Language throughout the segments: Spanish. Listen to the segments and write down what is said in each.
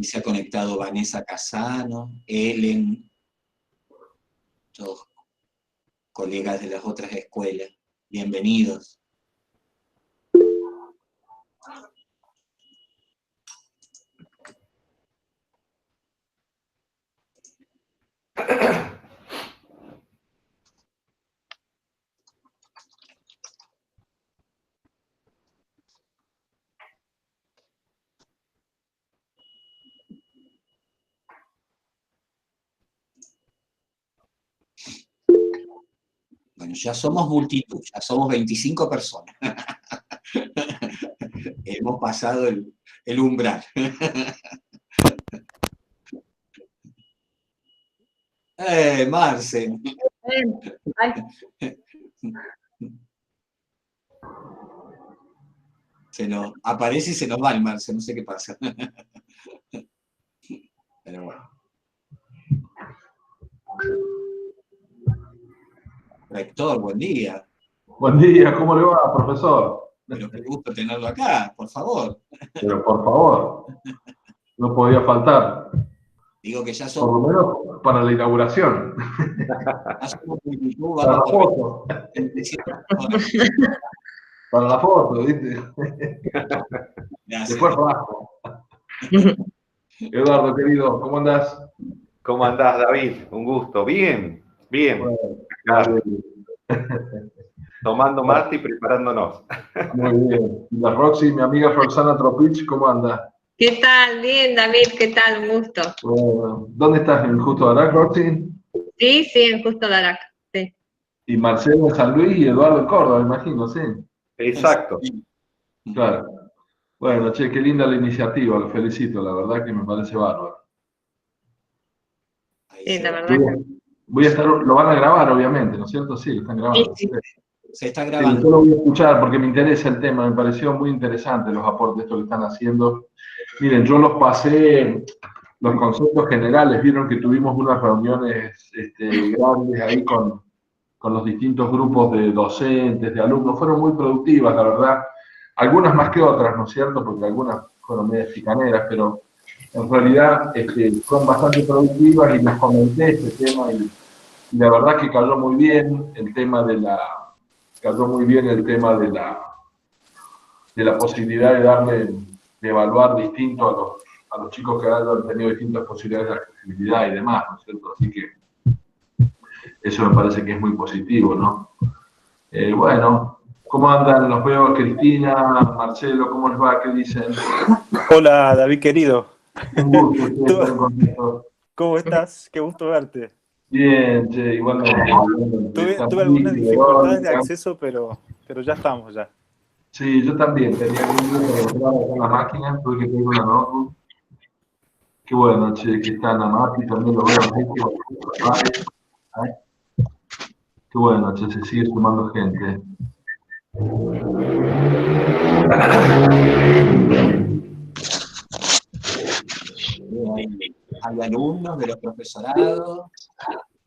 se ha conectado Vanessa Casano, Ellen, todos colegas de las otras escuelas. Bienvenidos. Bueno, ya somos multitud, ya somos 25 personas. Hemos pasado el umbral. Marce. Se nos aparece y se nos va el Marce, no sé qué pasa. Pero bueno. Rector, buen día. Buen día, ¿cómo le va, profesor? Pero qué gusto tenerlo acá, por favor. Pero por favor, no podía faltar. Digo que ya Por somos... lo menos para la inauguración. Ya somos multitud, Para vamos la por foto. 27 personas. Para la foto, ¿viste? Gracias. Después bajo. Eduardo, querido, ¿cómo andás? ¿Cómo andás, David? Un gusto. Bien, bien. Bueno, Claro. Tomando mate y preparándonos. muy bien. Y la Roxy, mi amiga Roxana Tropich, ¿cómo anda? ¿Qué tal? Bien, David, ¿qué tal? Un gusto. Bueno, ¿dónde estás? ¿En Justo Darac, Roxy? Sí, sí, en Justo Darac, sí. Y Marcelo en San Luis y Eduardo en Córdoba, me imagino, sí. Exacto. Claro. Bueno, che, qué linda la iniciativa, lo felicito, la verdad que me parece bárbaro. Sí, la verdad que... Voy a estar, lo van a grabar, obviamente, ¿no es cierto? Sí, lo están grabando. Sí, sí. Se está Sí, grabando. yo lo voy a escuchar porque me interesa el tema, me pareció muy interesante los aportes estos que están haciendo. Miren, yo los pasé, los conceptos generales, vieron que tuvimos unas reuniones grandes ahí con los distintos grupos de docentes, de alumnos, fueron muy productivas, la verdad. Algunas más que otras, ¿no es cierto? Porque algunas fueron medio chicaneras, pero en realidad fueron bastante productivas y les comenté este tema y la verdad que cayó muy bien el tema de la posibilidad de darle, de evaluar distinto a los chicos que hayan tenido distintas posibilidades de accesibilidad y demás, ¿no es cierto? Así que eso me parece que es muy positivo, ¿no? Bueno, ¿cómo andan? Los veo, Cristina, Marcelo, ¿cómo les va? ¿Qué dicen? Hola, David querido. Un gusto, estar contigo. ¿Cómo estás? Qué gusto verte. Bien, che, igualmente. Tuve algunas dificultades de acceso, pero ya estamos ya. Sí, yo también. Tenía que entrar con la máquina, tuve que tener una notebook. Qué bueno, che, que está Namati, también lo veo. Qué bueno, che, se sigue sumando gente. Hay alumnos de los profesorados,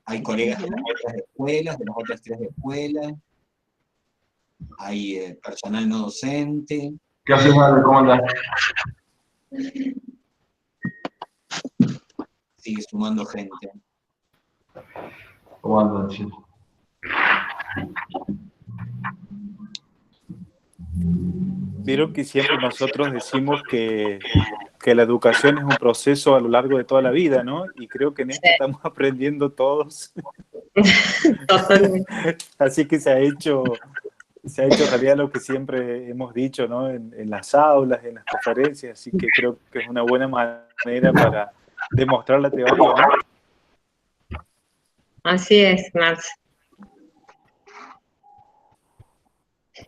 hay colegas de las otras escuelas, de las otras 3 escuelas, hay personal no docente. ¿Qué haces, madre? ¿Cómo andás? Sigue sumando gente. ¿Cómo andan, che? Vieron que siempre nosotros decimos que la educación es un proceso a lo largo de toda la vida, ¿no? Y creo que en esto estamos aprendiendo todos. Totalmente. Así que se ha hecho realidad lo que siempre hemos dicho, ¿no? En las aulas, en las conferencias, así que creo que es una buena manera para demostrar la teoría, ¿no? Así es, Marce.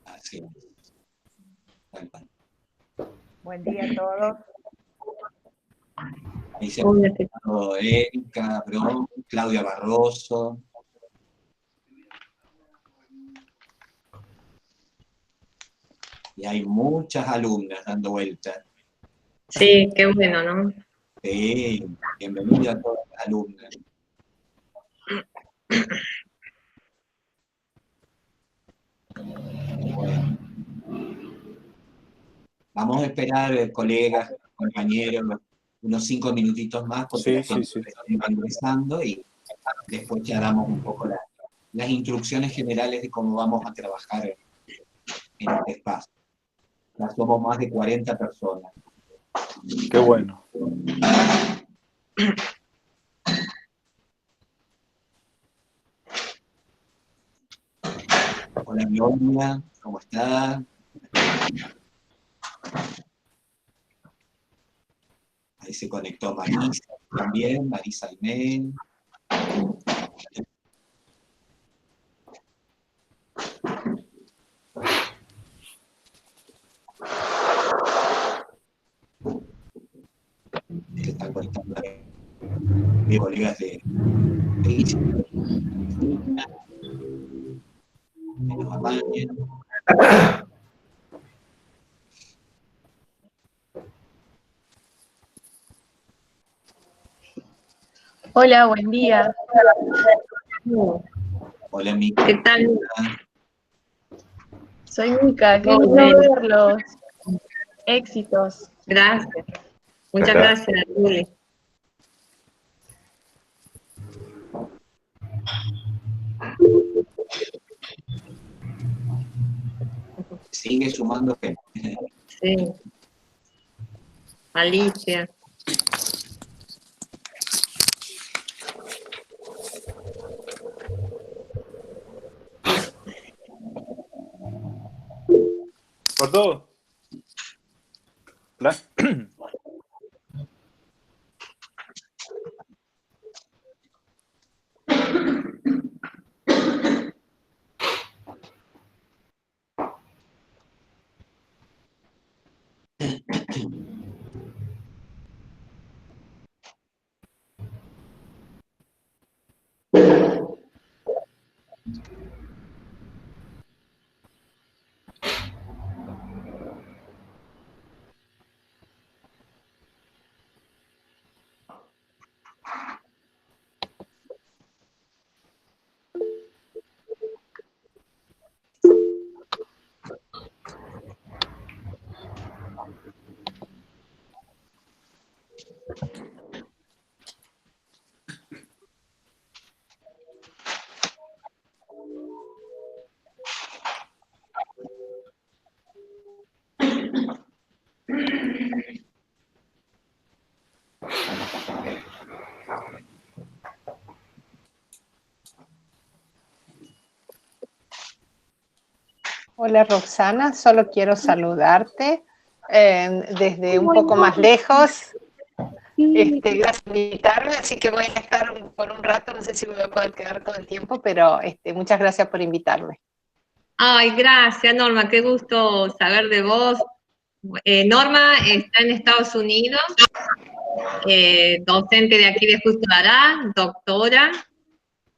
Así es. Buen día a todos. Ahí se ha presentado Erika, Bron, Claudia Barroso. Y hay muchas alumnas dando vueltas. Sí, qué bueno, ¿no? Sí, bienvenida a todas las alumnas. Bueno. Vamos a esperar, colegas, compañeros, unos 5 minutitos más porque la gente va ingresando y después ya damos un poco las instrucciones generales de cómo vamos a trabajar en este espacio. Ya somos más de 40 personas. Qué bueno. Hola, Gloria, ¿cómo está? Ahí se conectó Marisa también, Marisa Almen. Se están conectando mis colegas de nos apañen. Hola, buen día. Hola, Mica. ¿Qué tal? Soy Mica, qué lindo verlos. Éxitos. Gracias. Muchas gracias, Juli. Sigue sumando gente. Sí. Alicia. ¿Por todo? ¿Hola? Hola Roxana, solo quiero saludarte desde un poco más lejos. Gracias por invitarme, así que voy a estar por un rato, no sé si voy a poder quedar todo el tiempo, pero muchas gracias por invitarme. Ay, gracias, Norma, qué gusto saber de vos. Norma está en Estados Unidos, docente de aquí de Justo Dará, doctora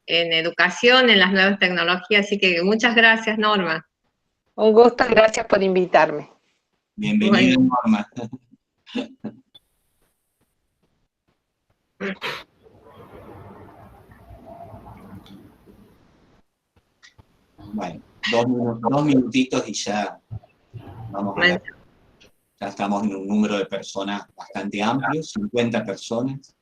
en educación, en las nuevas tecnologías, así que muchas gracias, Norma. Un gusto, gracias por invitarme. Bienvenida, bueno. Norma. Bueno, dos minutitos y ya vamos a ver. Ya estamos en un número de personas bastante amplio, 50 personas.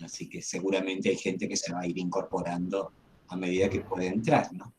Así que seguramente hay gente que se va a ir incorporando a medida que puede entrar, ¿no?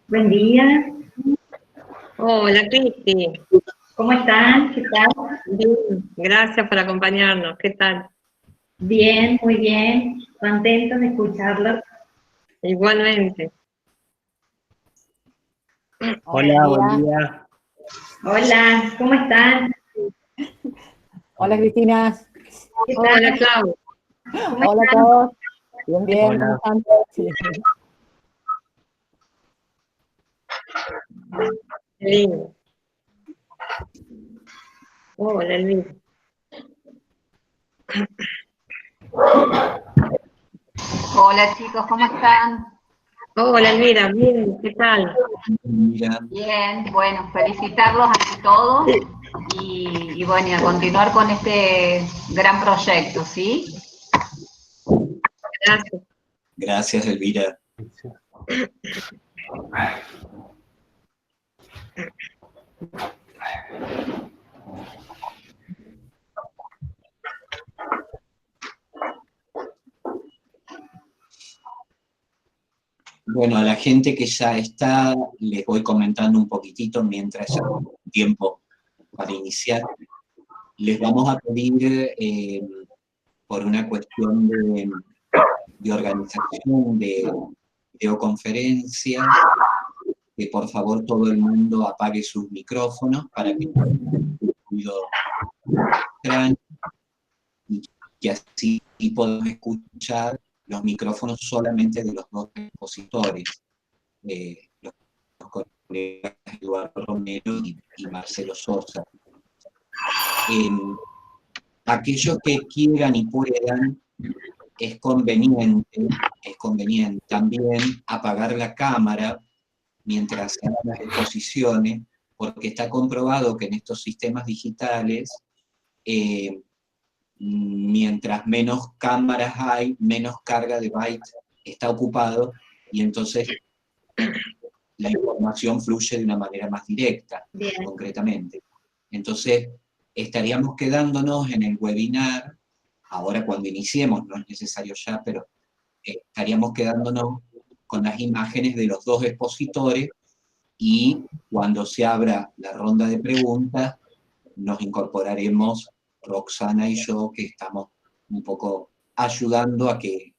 Buen día. Hola, Cristi. ¿Cómo están? ¿Qué tal? Bien, gracias por acompañarnos. ¿Qué tal? Bien, muy bien. Contentos de escucharlo. Igualmente. Hola, buen día. Hola, ¿cómo están? Hola, Cristina. ¿Qué tal? Hola, Clau. Hola a todos. Bien, bien. Hola. ¿Cómo están? Sí. Lindo. Hola, Luis. Hola chicos, ¿cómo están? Hola, Elvira. Bien, ¿qué tal? Bien, bueno, felicitarlos ante todo y bueno, y a continuar con este gran proyecto, ¿sí? Gracias. Gracias, Elvira. Bueno, a la gente que ya está, les voy comentando un poquitito mientras ya tengo tiempo para iniciar. Les vamos a pedir, por una cuestión de organización de videoconferencia, que por favor todo el mundo apague sus micrófonos para que no haya un ruido extraño y que así podamos escuchar los micrófonos solamente de los dos expositores, los colegas Eduardo Romero y Marcelo Sosa. Aquellos que quieran y puedan, es conveniente también apagar la cámara mientras se hagan las exposiciones, porque está comprobado que en estos sistemas digitales, mientras menos cámaras hay, menos carga de bytes está ocupado, y entonces la información fluye de una manera más directa, concretamente. Entonces, estaríamos quedándonos en el webinar, ahora cuando iniciemos, no es necesario ya, pero estaríamos quedándonos con las imágenes de los dos expositores, y cuando se abra la ronda de preguntas, nos incorporaremos Roxana y yo, que estamos un poco ayudando a que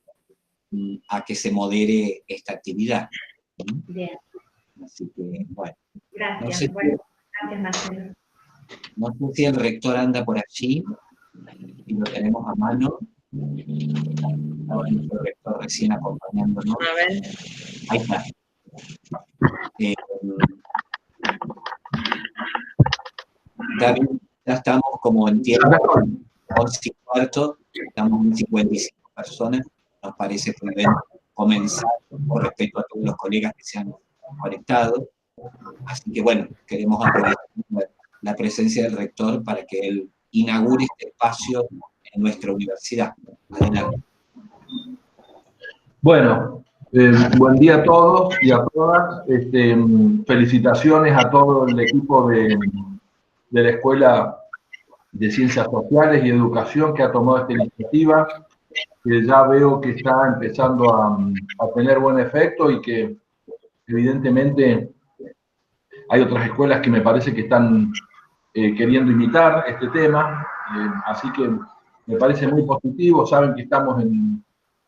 se modere esta actividad. Bien. Así que, bueno. Gracias. Gracias, Marcelo. No sé si el rector anda por allí, y lo tenemos a mano. Estaba el rector recién acompañándonos. A ver. Ahí está. David, ya estamos como en tiempo, 11:15, estamos en 55 personas, nos parece prudente comenzar, por respeto a todos los colegas que se han conectado. Así que bueno, queremos aprovechar la presencia del rector para que él inaugure este espacio en nuestra universidad. Adelante. Bueno, buen día a todos y a todas. Felicitaciones a todo el equipo de la Escuela de Ciencias Sociales y Educación que ha tomado esta iniciativa, que ya veo que está empezando a tener buen efecto y que evidentemente hay otras escuelas que me parece que están queriendo imitar este tema, así que me parece muy positivo. Saben que estamos en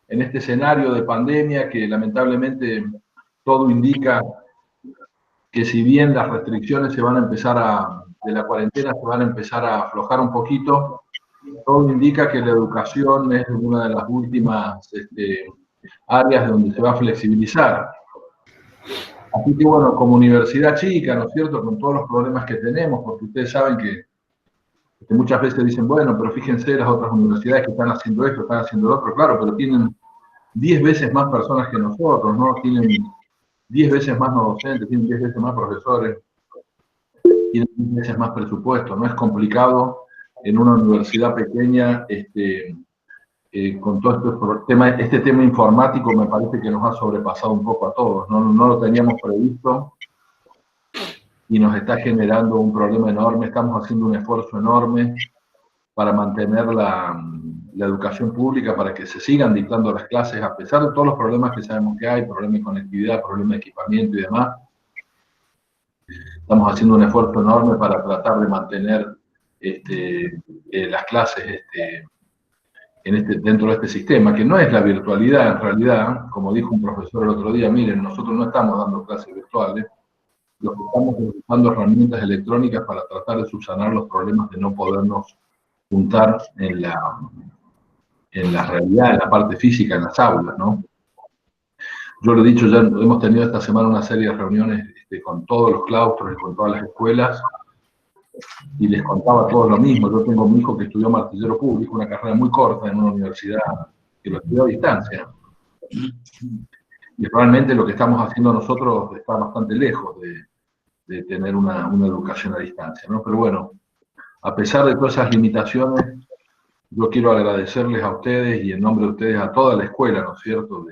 este escenario de pandemia que lamentablemente todo indica que si bien las restricciones se van a empezar de la cuarentena se van a empezar a aflojar un poquito, todo indica que la educación es una de las últimas áreas donde se va a flexibilizar. Así que bueno, como universidad chica, ¿no es cierto?, con todos los problemas que tenemos, porque ustedes saben que muchas veces dicen, bueno, pero fíjense las otras universidades que están haciendo esto, están haciendo lo otro, claro, pero tienen 10 veces más personas que nosotros, ¿no? Tienen 10 veces más no docentes, tienen 10 veces más profesores, tienen 10 veces más presupuesto. No es complicado en una universidad pequeña, con todo este tema informático me parece que nos ha sobrepasado un poco a todos, no lo teníamos previsto y nos está generando un problema enorme. Estamos haciendo un esfuerzo enorme para mantener la educación pública, para que se sigan dictando las clases, a pesar de todos los problemas que sabemos que hay, problemas de conectividad, problemas de equipamiento y demás. Estamos haciendo un esfuerzo enorme para tratar de mantener las clases dentro de este sistema, que no es la virtualidad en realidad, como dijo un profesor el otro día, miren, nosotros no estamos dando clases virtuales, lo que estamos usando herramientas electrónicas para tratar de subsanar los problemas de no podernos juntar en la realidad, en la parte física, en las aulas, ¿no? Yo lo he dicho, ya hemos tenido esta semana una serie de reuniones con todos los claustros y con todas las escuelas, y les contaba todo lo mismo. Yo tengo a mi hijo que estudió martillero público, una carrera muy corta en una universidad que lo estudió a distancia. Y realmente lo que estamos haciendo nosotros está bastante lejos de tener una educación a distancia, ¿no? Pero bueno, a pesar de todas esas limitaciones, yo quiero agradecerles a ustedes y en nombre de ustedes a toda la escuela, ¿no es cierto?,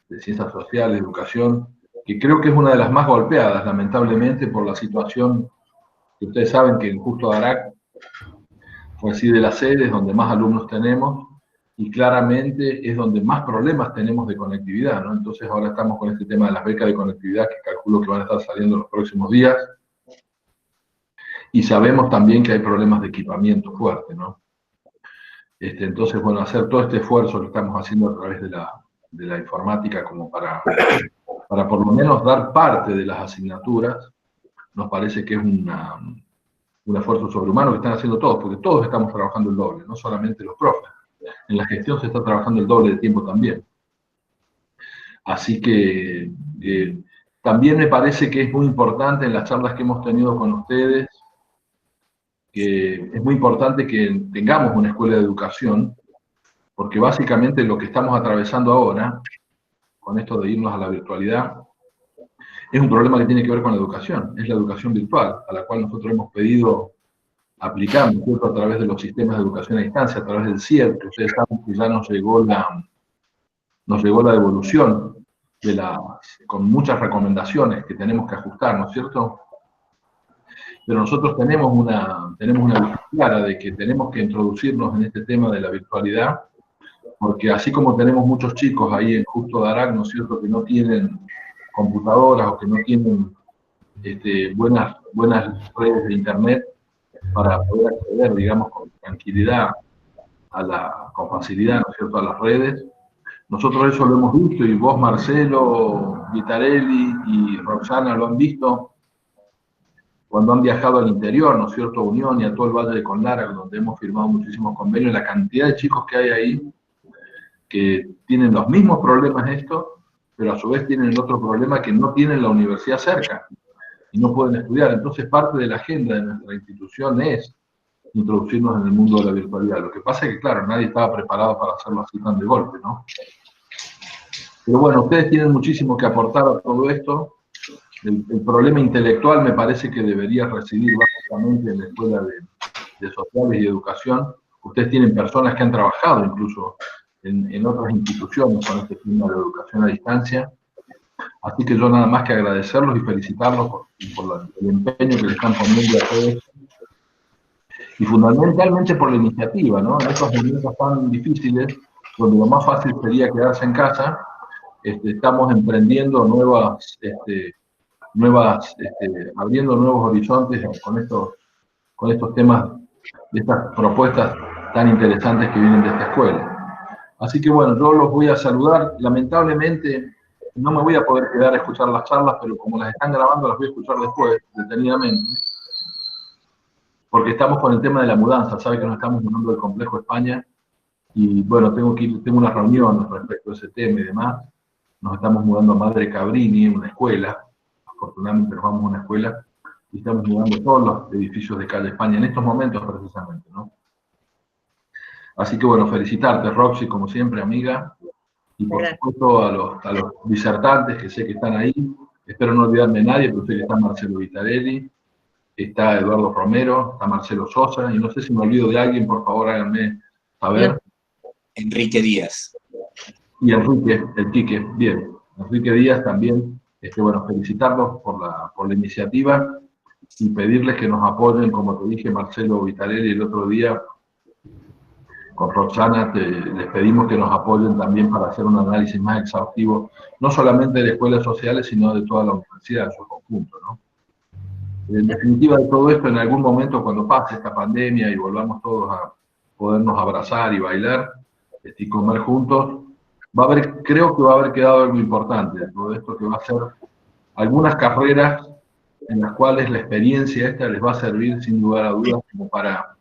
de Ciencias Sociales, Educación, que creo que es una de las más golpeadas, lamentablemente, por la situación que ustedes saben que en Justo Darac reside la sede, es donde más alumnos tenemos, y claramente es donde más problemas tenemos de conectividad, ¿no? Entonces ahora estamos con este tema de las becas de conectividad, que calculo que van a estar saliendo en los próximos días, y sabemos también que hay problemas de equipamiento fuerte, ¿no? Entonces, bueno, hacer todo este esfuerzo que estamos haciendo a través de la informática como para por lo menos dar parte de las asignaturas, nos parece que es un esfuerzo sobrehumano que están haciendo todos, porque todos estamos trabajando el doble, no solamente los profes. En la gestión se está trabajando el doble de tiempo también. Así que también me parece que es muy importante en las charlas que hemos tenido con ustedes, que es muy importante que tengamos una escuela de educación, porque básicamente lo que estamos atravesando ahora, con esto de irnos a la virtualidad, es un problema que tiene que ver con la educación, es la educación virtual, a la cual nosotros hemos pedido aplicar, ¿no es cierto?, a través de los sistemas de educación a distancia, a través del CIER, que ustedes saben que ya nos llegó la devolución con muchas recomendaciones que tenemos que ajustar, ¿no es cierto? Pero nosotros tenemos una visión clara de que tenemos que introducirnos en este tema de la virtualidad, porque así como tenemos muchos chicos ahí en Justo Darac, ¿no es cierto?, que no tienen computadoras o que no tienen buenas redes de internet para poder acceder, digamos, con tranquilidad, con facilidad, ¿no es cierto?, a las redes. Nosotros eso lo hemos visto, y vos, Marcelo, Vitarelli y Roxana lo han visto cuando han viajado al interior, ¿no es cierto?, a Unión y a todo el Valle de Conlara, donde hemos firmado muchísimos convenios, la cantidad de chicos que hay ahí que tienen los mismos problemas pero a su vez tienen el otro problema, que no tienen la universidad cerca y no pueden estudiar. Entonces parte de la agenda de nuestra institución es introducirnos en el mundo de la virtualidad. Lo que pasa es que, claro, nadie estaba preparado para hacerlo así tan de golpe, ¿no? Pero bueno, ustedes tienen muchísimo que aportar a todo esto. El problema intelectual me parece que debería residir básicamente en la Escuela de Sociales y Educación. Ustedes tienen personas que han trabajado incluso en otras instituciones con este tema de educación a distancia. Así que yo nada más que agradecerlos y felicitarlos por el empeño que le están poniendo a todos. Y fundamentalmente por la iniciativa, ¿no? En estos momentos tan difíciles, donde lo más fácil sería quedarse en casa, estamos emprendiendo abriendo nuevos horizontes con estos temas, de estas propuestas tan interesantes que vienen de esta escuela. Así que bueno, yo los voy a saludar. Lamentablemente no me voy a poder quedar a escuchar las charlas, pero como las están grabando las voy a escuchar después, detenidamente, porque estamos con el tema de la mudanza. Sabe que nos estamos mudando del Complejo España, y bueno, tengo una reunión respecto a ese tema y demás. Nos estamos mudando a Madre Cabrini, en una escuela. Afortunadamente nos vamos a una escuela, y estamos mudando todos los edificios de Calle España en estos momentos precisamente, ¿no? Así que bueno, felicitarte, Roxy, como siempre, amiga, y por supuesto a los disertantes que sé que están ahí. Espero no olvidarme de nadie, pero sé que está Marcelo Vitarelli, está Eduardo Romero, está Marcelo Sosa, y no sé si me olvido de alguien, por favor háganme saber. Enrique Díaz. Y Enrique, el Quique, bien. Enrique Díaz también, bueno, felicitarlos por la iniciativa y pedirles que nos apoyen, como te dije, Marcelo Vitarelli el otro día, con Roxana, les pedimos que nos apoyen también para hacer un análisis más exhaustivo, no solamente de escuelas sociales, sino de toda la universidad en su conjunto, ¿no? En definitiva de todo esto, en algún momento cuando pase esta pandemia y volvamos todos a podernos abrazar y bailar y comer juntos, creo que va a haber quedado algo importante de todo esto, que va a ser algunas carreras en las cuales la experiencia esta les va a servir sin lugar a dudas como para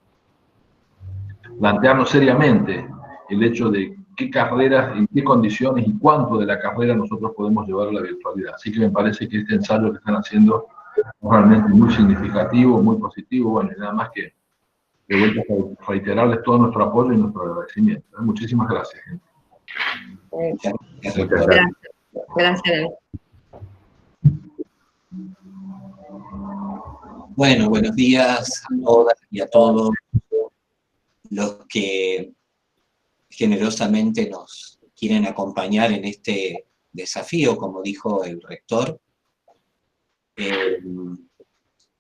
plantearnos seriamente el hecho de qué carreras, en qué condiciones y cuánto de la carrera nosotros podemos llevar a la virtualidad. Así que me parece que este ensayo que están haciendo es realmente muy significativo, muy positivo, bueno, y nada más que de vuelta a reiterarles todo nuestro apoyo y nuestro agradecimiento. Muchísimas gracias, gente. Muchas gracias. Gracias. Bueno, buenos días a todas y a todos los que generosamente nos quieren acompañar en este desafío, como dijo el rector.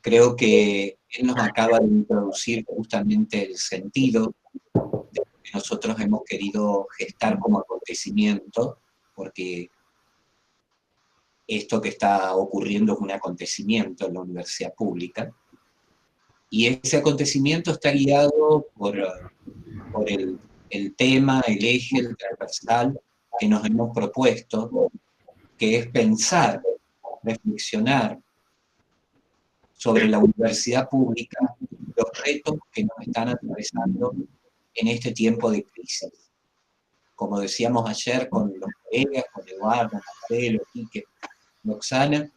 Creo que él nos acaba de introducir justamente el sentido de lo que nosotros hemos querido gestar como acontecimiento, porque esto que está ocurriendo es un acontecimiento en la universidad pública, y ese acontecimiento está guiado por el tema, el eje, el transversal que nos hemos propuesto, que es pensar, reflexionar sobre la universidad pública, los retos que nos están atravesando en este tiempo de crisis. Como decíamos ayer con los colegas, con Eduardo, Marcelo, Quique, Roxana,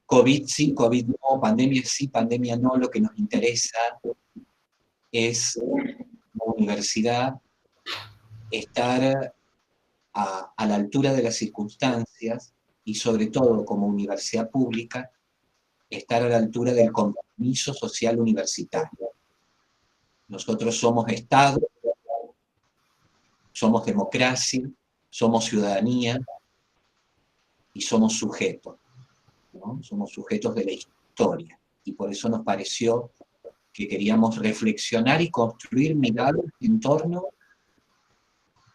COVID sí, COVID no, pandemia sí, pandemia no, lo que nos interesa es, como universidad, estar a la altura de las circunstancias y sobre todo como universidad pública, estar a la altura del compromiso social universitario. Nosotros somos Estado, somos democracia, somos ciudadanía y somos sujetos, ¿no? Somos sujetos de la historia, y por eso nos pareció que queríamos reflexionar y construir miradas en torno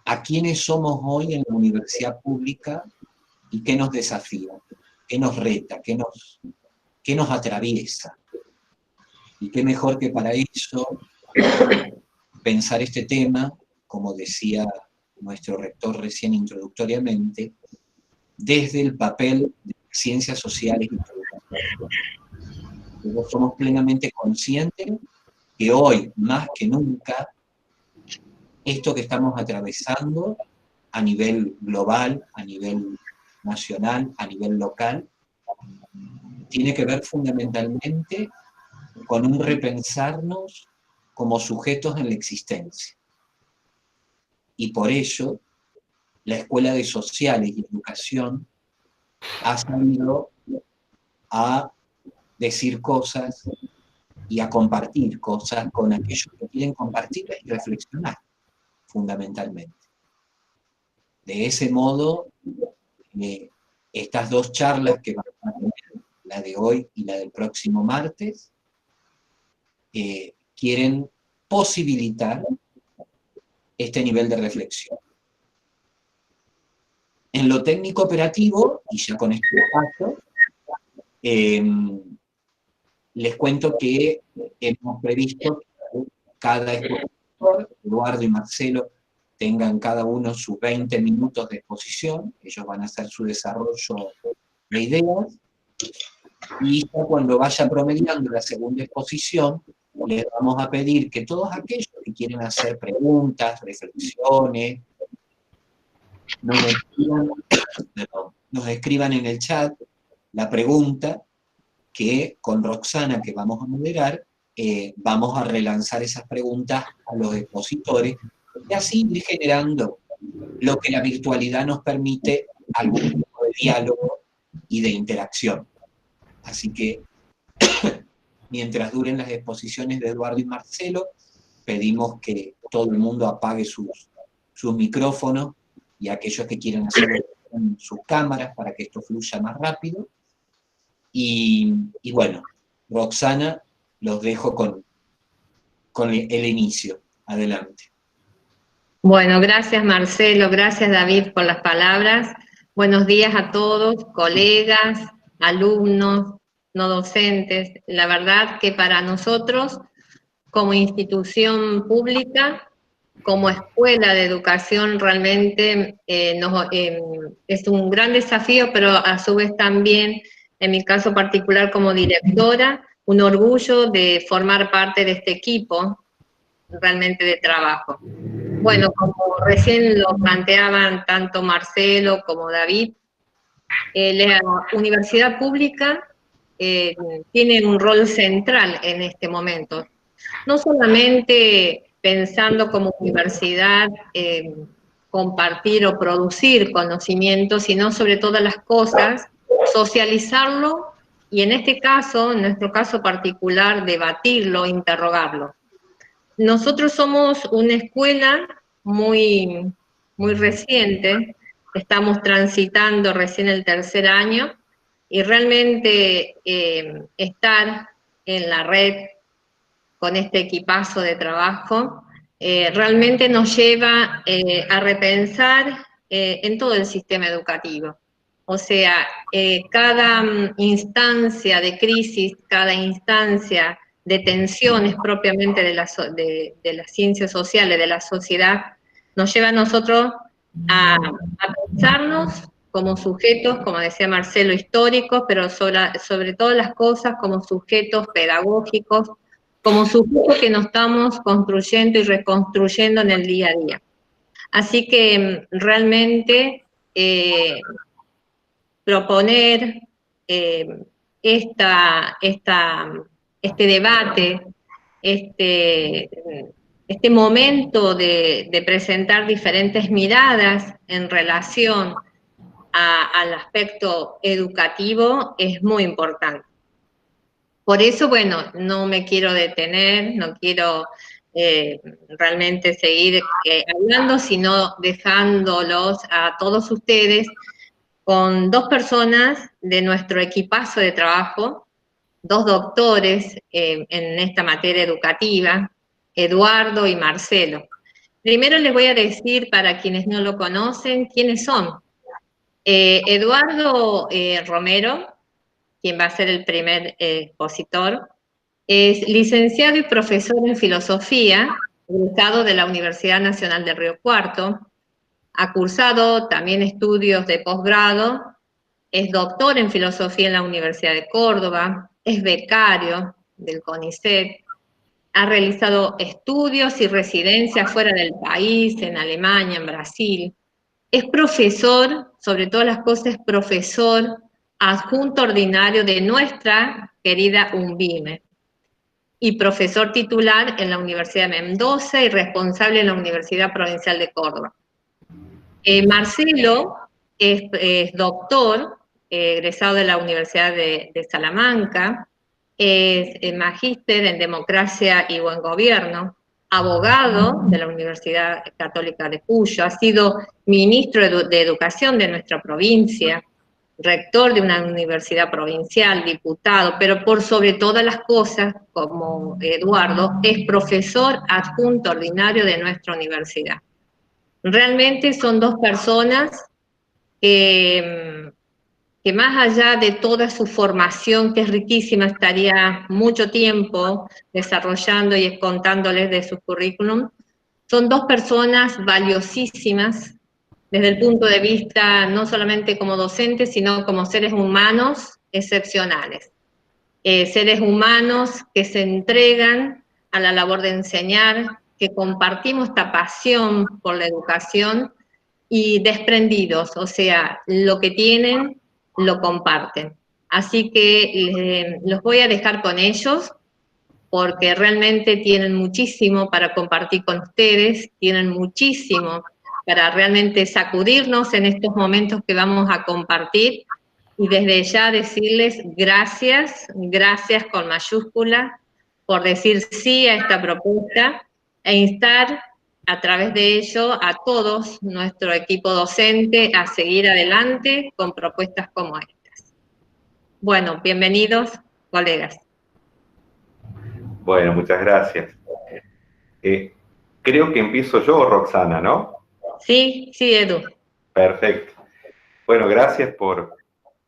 a quiénes somos hoy en la universidad pública y qué nos desafía, qué nos reta, qué nos atraviesa. Y qué mejor que para eso pensar este tema, como decía nuestro rector recién introductoriamente, desde el papel de ciencias sociales y productivas. Somos plenamente conscientes que hoy, más que nunca, esto que estamos atravesando a nivel global, a nivel nacional, a nivel local, tiene que ver fundamentalmente con un repensarnos como sujetos en la existencia. Y por ello, la Escuela de Sociales y Educación ha salido a decir cosas y a compartir cosas con aquellos que quieren compartirlas y reflexionar, fundamentalmente. De ese modo, estas dos charlas que vamos a tener, la de hoy y la del próximo martes, quieren posibilitar este nivel de reflexión. En lo técnico operativo, y ya con este paso, les cuento que hemos previsto que cada expositor, Eduardo y Marcelo, tengan cada uno sus 20 minutos de exposición. Ellos van a hacer su desarrollo de ideas, y ya cuando vaya promediando la segunda exposición, les vamos a pedir que todos aquellos que quieren hacer preguntas, reflexiones, nos escriban en el chat la pregunta, que con Roxana, que vamos a moderar, vamos a relanzar esas preguntas a los expositores, y así ir generando lo que la virtualidad nos permite, algún tipo de diálogo y de interacción. Así que, mientras duren las exposiciones de Eduardo y Marcelo, pedimos que todo el mundo apague sus micrófonos, y aquellos que quieran hacerlo en sus cámaras para que esto fluya más rápido. Y bueno, Roxana, los dejo con el inicio. Adelante. Bueno, gracias Marcelo, gracias David por las palabras. Buenos días a todos, colegas, alumnos, no docentes. La verdad que para nosotros, como institución pública, como escuela de educación, realmente es un gran desafío, pero a su vez también, en mi caso particular como directora, un orgullo de formar parte de este equipo realmente de trabajo. Bueno, como recién lo planteaban tanto Marcelo como David, la universidad pública tiene un rol central en este momento. No solamente pensando como universidad compartir o producir conocimiento, sino sobre todas las cosas, socializarlo y en este caso, en nuestro caso particular, debatirlo, interrogarlo. Nosotros somos una escuela muy reciente, estamos transitando recién el 3er año y realmente estar en la red con este equipazo de trabajo realmente nos lleva a repensar en todo el sistema educativo. O sea, cada instancia de crisis, cada instancia de tensiones propiamente de las ciencias sociales, de la sociedad, nos lleva a nosotros a pensarnos como sujetos, como decía Marcelo, históricos, pero sobre todas las cosas como sujetos pedagógicos, como sujetos que nos estamos construyendo y reconstruyendo en el día a día. Así que realmente proponer este debate, este momento de presentar diferentes miradas en relación al aspecto educativo es muy importante. Por eso, bueno, no me quiero detener, no quiero realmente seguir hablando, sino dejándolos a todos ustedes con 2 personas de nuestro equipazo de trabajo, 2 doctores en esta materia educativa, Eduardo y Marcelo. Primero les voy a decir, para quienes no lo conocen, quiénes son. Eduardo Romero, quien va a ser el primer expositor, es licenciado y profesor en filosofía, egresado de la Universidad Nacional de Río Cuarto, ha cursado también estudios de posgrado, es doctor en filosofía en la Universidad de Córdoba, es becario del CONICET, ha realizado estudios y residencias fuera del país, en Alemania, en Brasil, es profesor, sobre todas las cosas es profesor adjunto ordinario de nuestra querida UNVIME, y profesor titular en la Universidad de Mendoza y responsable en la Universidad Provincial de Córdoba. Marcelo es doctor, egresado de la Universidad de Salamanca, es magíster en democracia y buen gobierno, abogado de la Universidad Católica de Cuyo, ha sido ministro de Educación de nuestra provincia, rector de una universidad provincial, diputado, pero por sobre todas las cosas, como Eduardo, es profesor adjunto ordinario de nuestra universidad. Realmente son 2 personas que más allá de toda su formación, que es riquísima, estaría mucho tiempo desarrollando y contándoles de su currículum, son 2 personas valiosísimas desde el punto de vista no solamente como docentes, sino como seres humanos excepcionales. Seres humanos que se entregan a la labor de enseñar, que compartimos esta pasión por la educación y desprendidos, o sea, lo que tienen, lo comparten. Así que los voy a dejar con ellos, porque realmente tienen muchísimo para compartir con ustedes, tienen muchísimo para realmente sacudirnos en estos momentos que vamos a compartir, y desde ya decirles gracias, gracias con mayúscula, por decir sí a esta propuesta, e instar a través de ello a todos nuestro equipo docente a seguir adelante con propuestas como estas. Bueno, bienvenidos, colegas. Bueno, muchas gracias. Creo que empiezo yo, Roxana, ¿no? Sí, Edu. Perfecto. Bueno, gracias por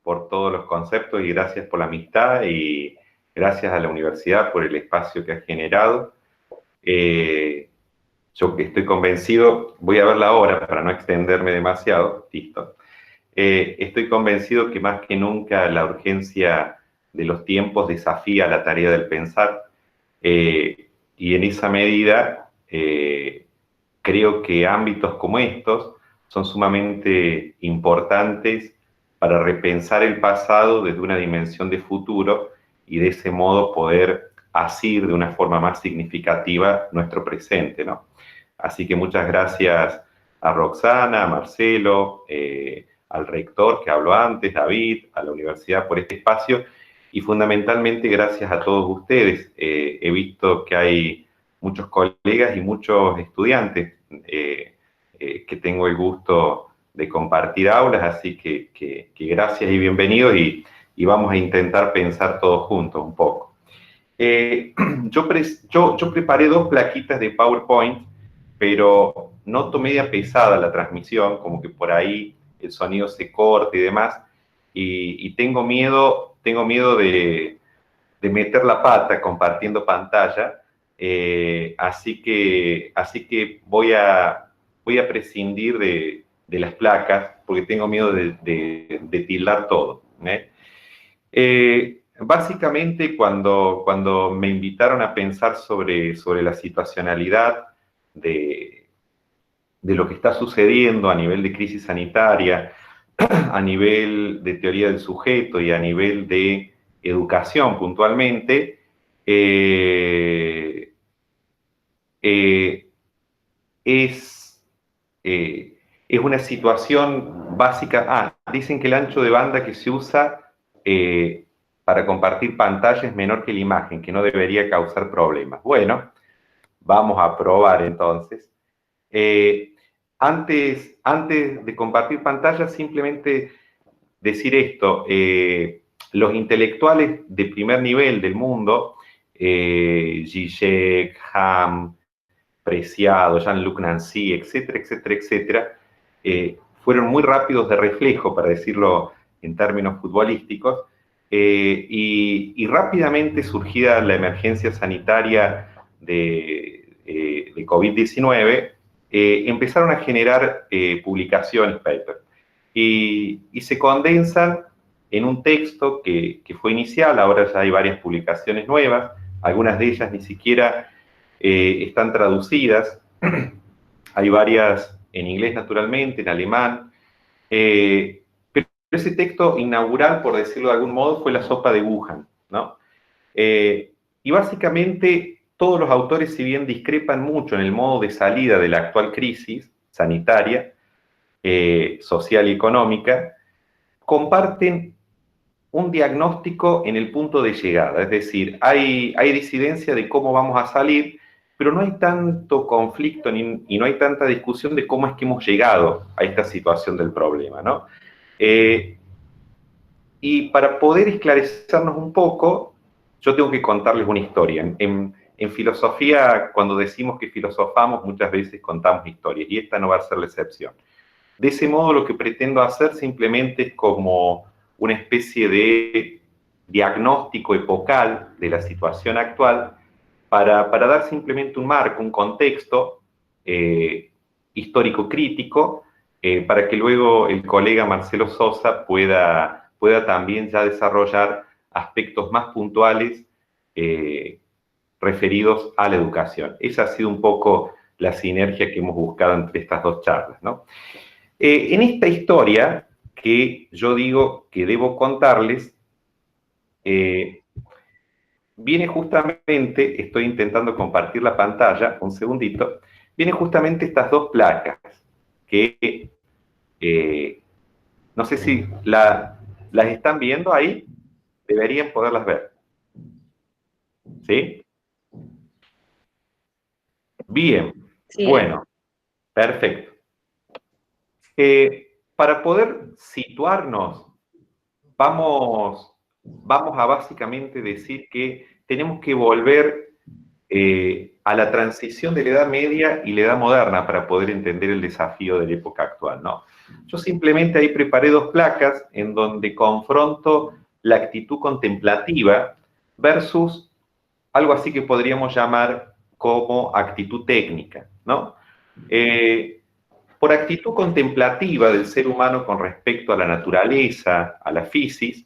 por todos los conceptos y gracias por la amistad y gracias a la universidad por el espacio que ha generado. Yo que estoy convencido, voy a ver la hora para no extenderme demasiado, listo. Estoy convencido que más que nunca la urgencia de los tiempos desafía la tarea del pensar y en esa medida creo que ámbitos como estos son sumamente importantes para repensar el pasado desde una dimensión de futuro y de ese modo poder asir de una forma más significativa nuestro presente, ¿no? Así que muchas gracias a Roxana, a Marcelo, al rector que habló antes, David, a la universidad por este espacio y fundamentalmente gracias a todos ustedes. He visto que hay muchos colegas y muchos estudiantes que tengo el gusto de compartir aulas, así que gracias y bienvenidos y vamos a intentar pensar todos juntos un poco. Yo preparé 2 plaquitas de PowerPoint, pero noto media pesada la transmisión, como que por ahí el sonido se corta y demás, y tengo miedo de meter la pata compartiendo pantalla, así que voy a prescindir de las placas, porque tengo miedo de tildar todo. Básicamente, cuando me invitaron a pensar sobre la situacionalidad de lo que está sucediendo a nivel de crisis sanitaria, a nivel de teoría del sujeto y a nivel de educación puntualmente, es una situación básica. Dicen que el ancho de banda que se usa para compartir pantalla es menor que la imagen, que no debería causar problemas. Bueno, vamos a probar entonces. Antes de compartir pantalla, simplemente decir esto. Los intelectuales de primer nivel del mundo, Zizek, Ham, Preciado, Jean-Luc Nancy, etcétera, etcétera, etcétera, fueron muy rápidos de reflejo, para decirlo en términos futbolísticos, y rápidamente surgida la emergencia sanitaria de COVID-19, empezaron a generar publicaciones, papers, y se condensan en un texto que fue inicial. Ahora ya hay varias publicaciones nuevas, algunas de ellas ni siquiera están traducidas, hay varias en inglés naturalmente, en alemán, pero ese texto inaugural, por decirlo de algún modo, fue la sopa de Wuhan, ¿no? Y básicamente todos los autores, si bien discrepan mucho en el modo de salida de la actual crisis sanitaria, social y económica, comparten un diagnóstico en el punto de llegada. Es decir, hay disidencia de cómo vamos a salir, pero no hay tanto conflicto y no hay tanta discusión de cómo es que hemos llegado a esta situación del problema, ¿no? Y para poder esclarecernos un poco, yo tengo que contarles una historia. En filosofía, cuando decimos que filosofamos, muchas veces contamos historias, y esta no va a ser la excepción. De ese modo, lo que pretendo hacer simplemente es como una especie de diagnóstico epocal de la situación actual, para dar simplemente un marco, un contexto histórico-crítico, para que luego el colega Marcelo Sosa pueda también ya desarrollar aspectos más puntuales referidos a la educación. Esa ha sido un poco la sinergia que hemos buscado entre estas 2 charlas, ¿no? En esta historia que yo digo que debo contarles, viene justamente, estoy intentando compartir la pantalla, un segundito, vienen justamente estas 2 placas, que no sé si las están viendo ahí, deberían poderlas ver. ¿Sí? Bien, sí. Bueno, perfecto. Para poder situarnos, vamos a básicamente decir que tenemos que volver a la transición de la Edad Media y la Edad Moderna para poder entender el desafío de la época actual, ¿no? Yo simplemente ahí preparé 2 placas en donde confronto la actitud contemplativa versus algo así que podríamos llamar como actitud técnica, ¿no? Por actitud contemplativa del ser humano con respecto a la naturaleza, a la fisis,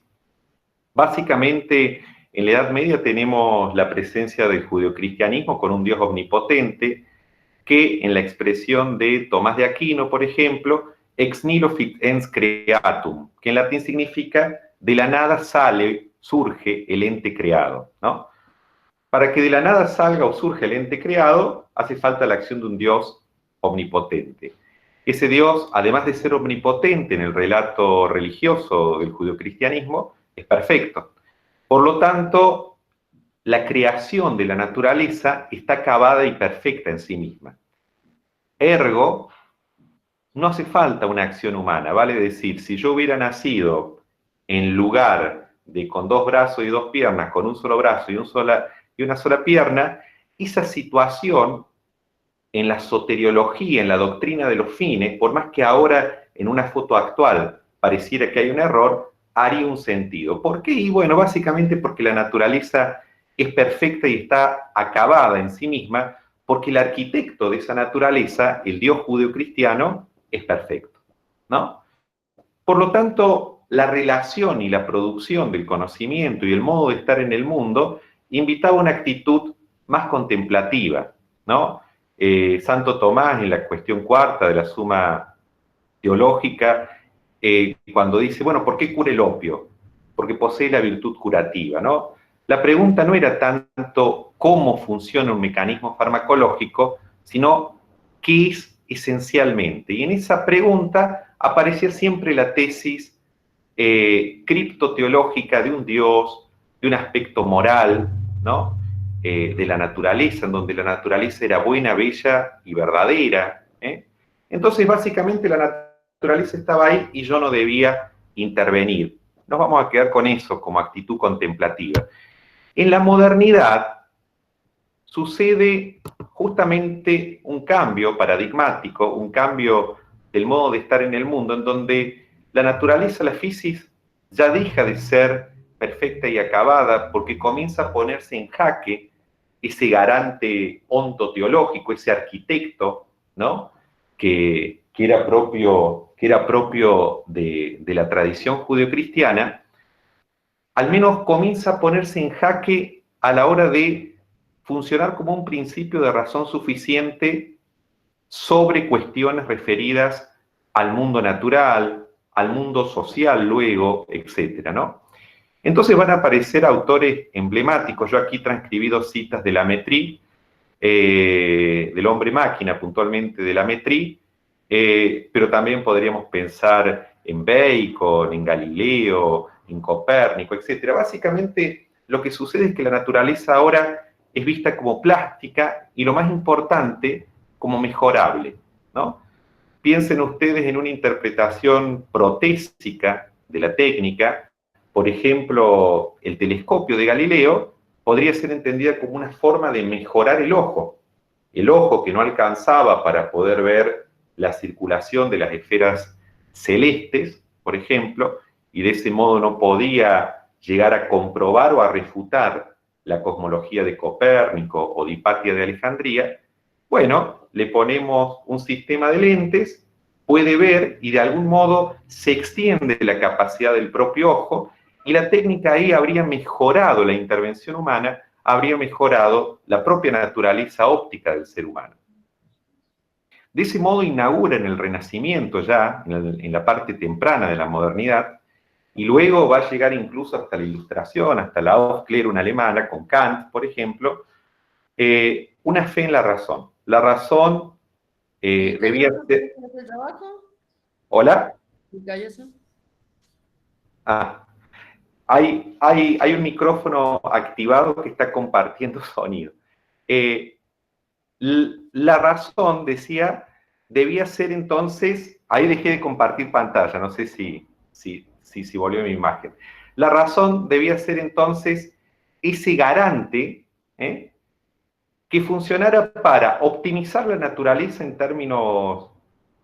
básicamente en la Edad Media tenemos la presencia del judeocristianismo con un Dios omnipotente que en la expresión de Tomás de Aquino, por ejemplo, ex nihilo fit ens creatum, que en latín significa de la nada surge el ente creado, ¿no? Para que de la nada salga o surja el ente creado, hace falta la acción de un Dios omnipotente. Ese Dios, además de ser omnipotente en el relato religioso del judeocristianismo, es perfecto. Por lo tanto, la creación de la naturaleza está acabada y perfecta en sí misma. Ergo, no hace falta una acción humana, vale decir, si yo hubiera nacido en lugar de con 2 brazos y 2 piernas, con un solo brazo y una sola pierna, esa situación en la soteriología, en la doctrina de los fines, por más que ahora en una foto actual pareciera que hay un error, haría un sentido. ¿Por qué? Y bueno, básicamente porque la naturaleza es perfecta y está acabada en sí misma, porque el arquitecto de esa naturaleza, el Dios judeocristiano, es perfecto, ¿no? Por lo tanto, la relación y la producción del conocimiento y el modo de estar en el mundo invitaba una actitud más contemplativa, ¿no? Santo Tomás, en la cuestión 4ª de la Suma Teológica, cuando dice, bueno, ¿por qué cura el opio? Porque posee la virtud curativa, ¿no? La pregunta no era tanto cómo funciona un mecanismo farmacológico, sino qué es esencialmente. Y en esa pregunta aparecía siempre la tesis criptoteológica de un Dios, de un aspecto moral, ¿no? De la naturaleza, en donde la naturaleza era buena, bella y verdadera. Entonces, básicamente, la naturaleza estaba ahí y yo no debía intervenir. Nos vamos a quedar con eso como actitud contemplativa. En la modernidad sucede justamente un cambio paradigmático, un cambio del modo de estar en el mundo, en donde la naturaleza, la fisis, ya deja de ser perfecta y acabada porque comienza a ponerse en jaque ese garante ontoteológico, ese arquitecto, ¿no? que era propio de la tradición judeocristiana, al menos comienza a ponerse en jaque a la hora de funcionar como un principio de razón suficiente sobre cuestiones referidas al mundo natural, al mundo social luego, etcétera, ¿no? Entonces van a aparecer autores emblemáticos. Yo aquí transcribí 2 citas de Lametrie, del hombre máquina, puntualmente de Lametrie, pero también podríamos pensar en Bacon, en Galileo, en Copérnico, etc. Básicamente lo que sucede es que la naturaleza ahora es vista como plástica y lo más importante, como mejorable, ¿no? Piensen ustedes en una interpretación protésica de la técnica. Por ejemplo, el telescopio de Galileo podría ser entendida como una forma de mejorar el ojo que no alcanzaba para poder ver la circulación de las esferas celestes, por ejemplo, y de ese modo no podía llegar a comprobar o a refutar la cosmología de Copérnico o de Hipatia de Alejandría. Bueno, le ponemos un sistema de lentes, puede ver y de algún modo se extiende la capacidad del propio ojo, y la técnica ahí habría mejorado la intervención humana, habría mejorado la propia naturaleza óptica del ser humano. De ese modo inaugura en el Renacimiento ya, en la parte temprana de la modernidad, y luego va a llegar incluso hasta la Ilustración, hasta la Aufklärung alemana, con Kant, por ejemplo, una fe en la razón. La razón debía ser... ¿Hola? Hay un micrófono activado que está compartiendo sonido. La razón, decía, debía ser entonces... Ahí dejé de compartir pantalla, no sé si volvió mi imagen. La razón debía ser entonces ese garante que funcionara para optimizar la naturaleza en términos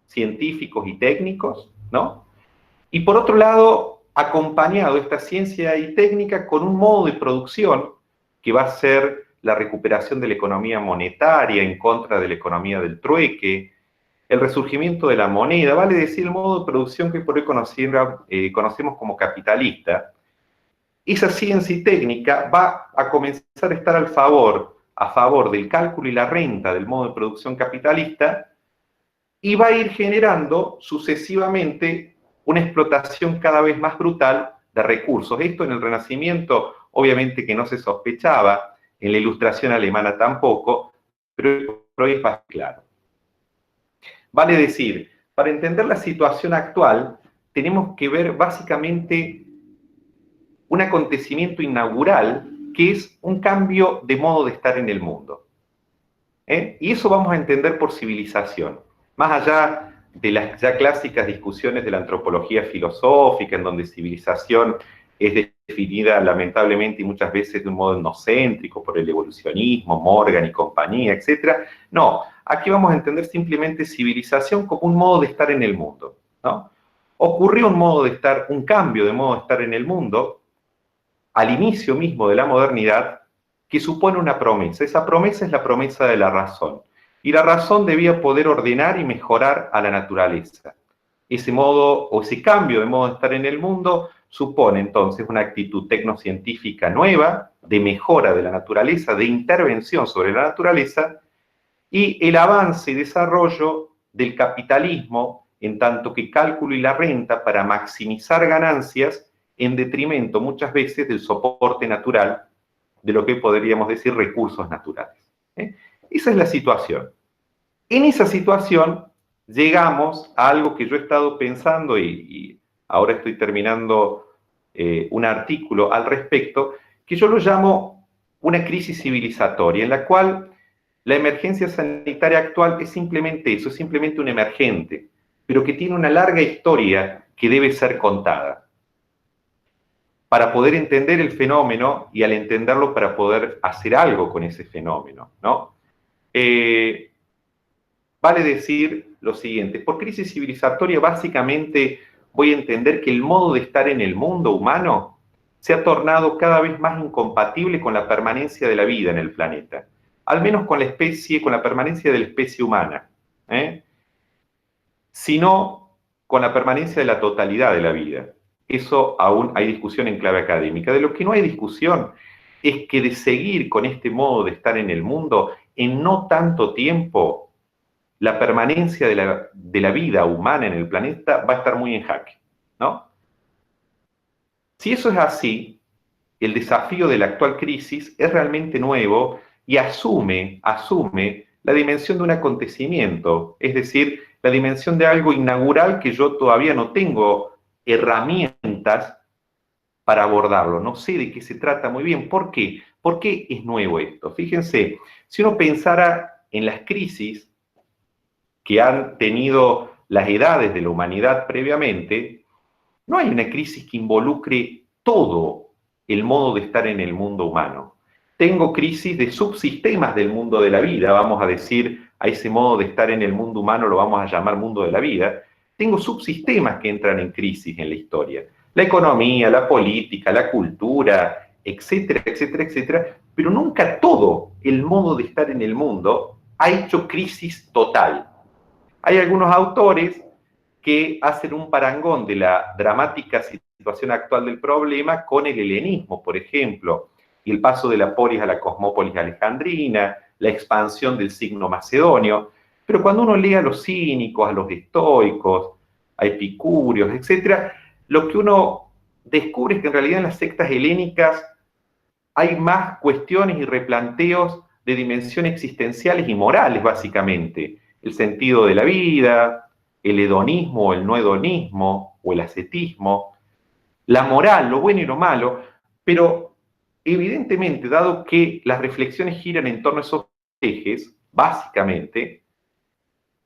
científicos y técnicos, ¿no? Y por otro lado, acompañado esta ciencia y técnica con un modo de producción que va a ser la recuperación de la economía monetaria en contra de la economía del trueque, el resurgimiento de la moneda, vale decir el modo de producción que por hoy conocemos como capitalista. Esa ciencia y técnica va a comenzar a estar a favor del cálculo y la renta del modo de producción capitalista, y va a ir generando sucesivamente una explotación cada vez más brutal de recursos. Esto en el Renacimiento obviamente que no se sospechaba, en la Ilustración alemana tampoco, pero hoy es más claro. Vale decir, para entender la situación actual, tenemos que ver básicamente un acontecimiento inaugural que es un cambio de modo de estar en el mundo. Y eso vamos a entender por civilización. Más allá de las ya clásicas discusiones de la antropología filosófica, en donde civilización es definida lamentablemente y muchas veces de un modo etnocéntrico por el evolucionismo, Morgan y compañía, etc. No, aquí vamos a entender simplemente civilización como un modo de estar en el mundo, ¿no? Ocurrió un cambio de modo de estar en el mundo al inicio mismo de la modernidad que supone una promesa. Esa promesa es la promesa de la razón. Y la razón debía poder ordenar y mejorar a la naturaleza. Ese modo o ese cambio de modo de estar en el mundo supone entonces una actitud tecnocientífica nueva, de mejora de la naturaleza, de intervención sobre la naturaleza, y el avance y desarrollo del capitalismo en tanto que cálculo y la renta para maximizar ganancias en detrimento muchas veces del soporte natural de lo que podríamos decir recursos naturales. Esa es la situación. En esa situación llegamos a algo que yo he estado pensando y ahora estoy terminando un artículo al respecto, que yo lo llamo una crisis civilizatoria, en la cual la emergencia sanitaria actual es simplemente eso, es simplemente un emergente, pero que tiene una larga historia que debe ser contada para poder entender el fenómeno y al entenderlo para poder hacer algo con ese fenómeno, ¿no? Vale decir lo siguiente, por crisis civilizatoria básicamente voy a entender que el modo de estar en el mundo humano se ha tornado cada vez más incompatible con la permanencia de la vida en el planeta, al menos con la permanencia de la especie humana, sino con la permanencia de la totalidad de la vida. Eso aún hay discusión en clave académica. De lo que no hay discusión es que de seguir con este modo de estar en el mundo, en no tanto tiempo, la permanencia de la vida humana en el planeta va a estar muy en jaque, ¿no? Si eso es así, el desafío de la actual crisis es realmente nuevo y asume la dimensión de un acontecimiento, es decir, la dimensión de algo inaugural que yo todavía no tengo herramientas para abordarlo. No sé de qué se trata muy bien. ¿Por qué? ¿Por qué es nuevo esto? Fíjense, si uno pensara en las crisis que han tenido las edades de la humanidad previamente, no hay una crisis que involucre todo el modo de estar en el mundo humano. Tengo crisis de subsistemas del mundo de la vida, vamos a decir, a ese modo de estar en el mundo humano lo vamos a llamar mundo de la vida. Tengo subsistemas que entran en crisis en la historia. La economía, la política, la cultura, etcétera, etcétera, etcétera. Pero nunca todo el modo de estar en el mundo ha hecho crisis total. Hay algunos autores que hacen un parangón de la dramática situación actual del problema con el helenismo, por ejemplo, y el paso de la polis a la cosmópolis alejandrina, la expansión del signo macedonio. Pero cuando uno lee a los cínicos, a los estoicos, a epicúreos, etc., lo que uno descubre es que en realidad en las sectas helénicas hay más cuestiones y replanteos de dimensiones existenciales y morales, básicamente. El sentido de la vida, el hedonismo o el no hedonismo, o el ascetismo, la moral, lo bueno y lo malo, pero evidentemente, dado que las reflexiones giran en torno a esos ejes, básicamente,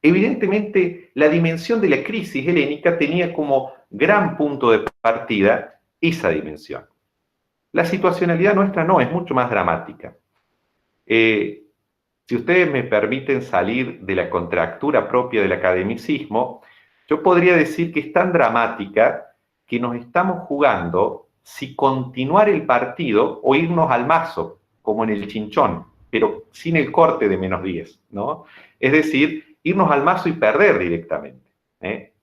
evidentemente la dimensión de la crisis helénica tenía como gran punto de partida esa dimensión. La situacionalidad nuestra no, es mucho más dramática. si ustedes me permiten salir de la contractura propia del academicismo, yo podría decir que es tan dramática que nos estamos jugando si continuar el partido o irnos al mazo, como en el chinchón, pero sin el corte de -10, ¿no? Es decir, irnos al mazo y perder directamente, ¿eh?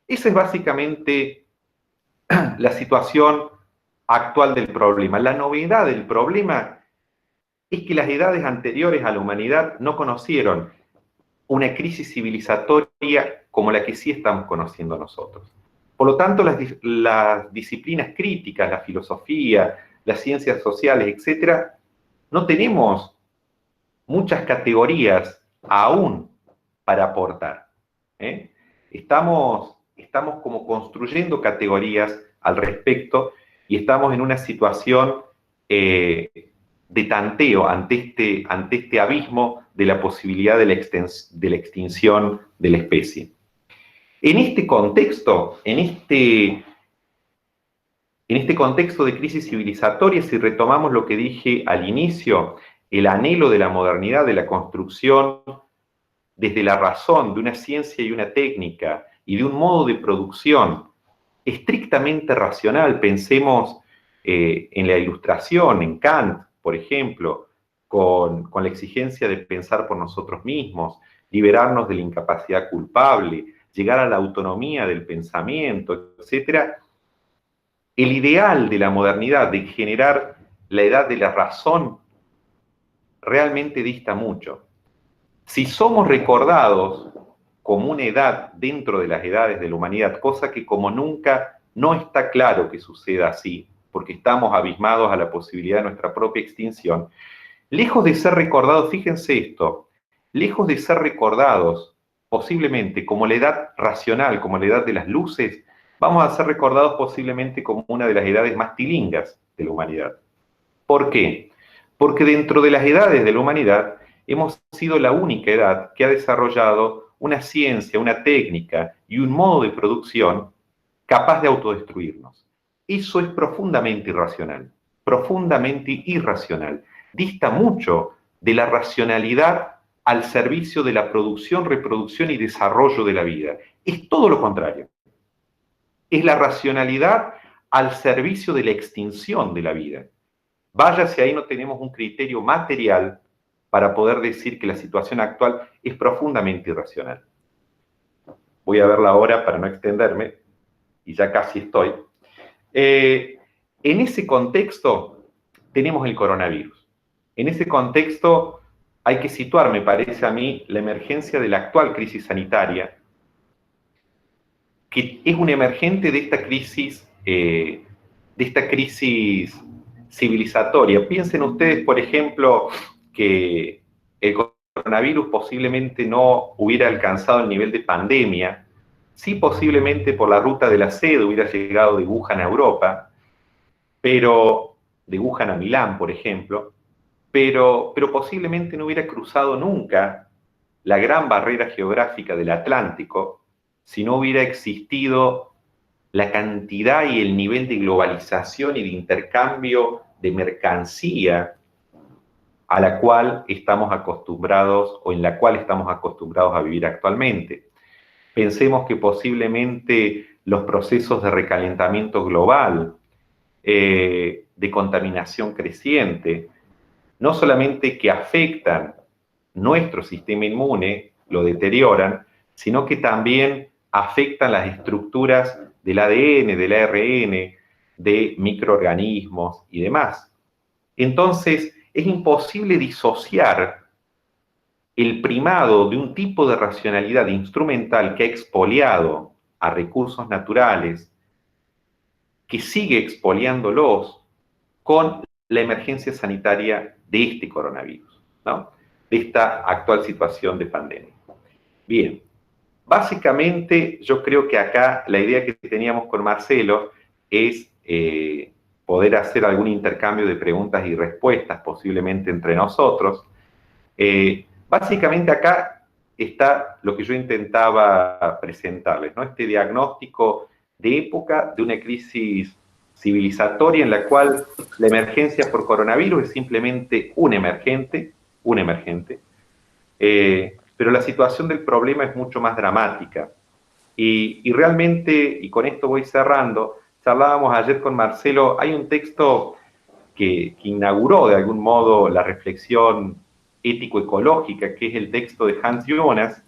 Esa es básicamente la situación actual del problema. La novedad del problema es que las edades anteriores a la humanidad no conocieron una crisis civilizatoria como la que sí estamos conociendo nosotros. Por lo tanto, las disciplinas críticas, la filosofía, las ciencias sociales, etcétera, no tenemos muchas categorías aún para aportar, ¿eh? Estamos como construyendo categorías al respecto y estamos en una situación de tanteo ante este abismo de la posibilidad de la extinción de la especie. En este contexto, en este contexto de crisis civilizatoria, si retomamos lo que dije al inicio, el anhelo de la modernidad, de la construcción desde la razón, de una ciencia y una técnica, y de un modo de producción estrictamente racional, pensemos en la Ilustración, en Kant, por ejemplo, con la exigencia de pensar por nosotros mismos, liberarnos de la incapacidad culpable, llegar a la autonomía del pensamiento, etc. El ideal de la modernidad, de generar la edad de la razón, realmente dista mucho. Si somos recordados como una edad dentro de las edades de la humanidad, cosa que como nunca no está claro que suceda así, porque estamos abismados a la posibilidad de nuestra propia extinción, lejos de ser recordados, fíjense esto, lejos de ser recordados posiblemente como la edad racional, como la edad de las luces, vamos a ser recordados posiblemente como una de las edades más tilingas de la humanidad. ¿Por qué? Porque dentro de las edades de la humanidad hemos sido la única edad que ha desarrollado una ciencia, una técnica y un modo de producción capaz de autodestruirnos. Eso es profundamente irracional. Dista mucho de la racionalidad al servicio de la producción, reproducción y desarrollo de la vida. Es todo lo contrario. Es la racionalidad al servicio de la extinción de la vida. Vaya si ahí no tenemos un criterio material para poder decir que la situación actual es profundamente irracional. Voy a ver la hora para no extenderme, y ya casi estoy. En ese contexto tenemos el coronavirus. En ese contexto hay que situar, me parece a mí, la emergencia de la actual crisis sanitaria, que es un emergente de esta crisis civilizatoria. Piensen ustedes, por ejemplo, que el coronavirus posiblemente no hubiera alcanzado el nivel de pandemia, sí posiblemente por la ruta de la seda hubiera llegado de Wuhan a Europa, pero de Wuhan a Milán, por ejemplo, pero posiblemente no hubiera cruzado nunca la gran barrera geográfica del Atlántico si no hubiera existido la cantidad y el nivel de globalización y de intercambio de mercancía a la cual estamos acostumbrados o en la cual estamos acostumbrados a vivir actualmente. Pensemos que posiblemente los procesos de recalentamiento global, de contaminación creciente, no solamente que afectan nuestro sistema inmune, lo deterioran, sino que también afectan las estructuras del ADN, del ARN, de microorganismos y demás. Entonces, es imposible disociar el primado de un tipo de racionalidad instrumental que ha expoliado a recursos naturales, que sigue expoliándolos, con la emergencia sanitaria de este coronavirus, ¿no? De esta actual situación de pandemia. Bien, básicamente yo creo que acá la idea que teníamos con Marcelo es poder hacer algún intercambio de preguntas y respuestas, posiblemente entre nosotros. Básicamente acá está lo que yo intentaba presentarles, ¿no? Este diagnóstico de época de una crisis civilizatoria en la cual la emergencia por coronavirus es simplemente un emergente, pero la situación del problema es mucho más dramática. Y realmente, y con esto voy cerrando, charlábamos ayer con Marcelo, hay un texto que inauguró de algún modo la reflexión ético-ecológica, que es el texto de Hans Jonas,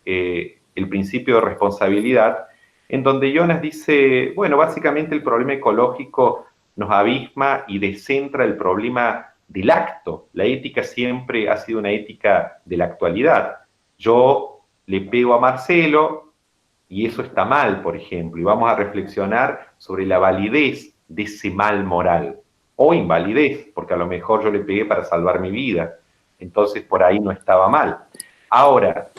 El principio de responsabilidad, en donde Jonas dice, bueno, básicamente el problema ecológico nos abisma y descentra el problema del acto. La ética siempre ha sido una ética de la actualidad. Yo le pego a Marcelo y eso está mal, por ejemplo, y vamos a reflexionar sobre la validez de ese mal moral, o invalidez, porque a lo mejor yo le pegué para salvar mi vida, entonces por ahí no estaba mal. Ahora,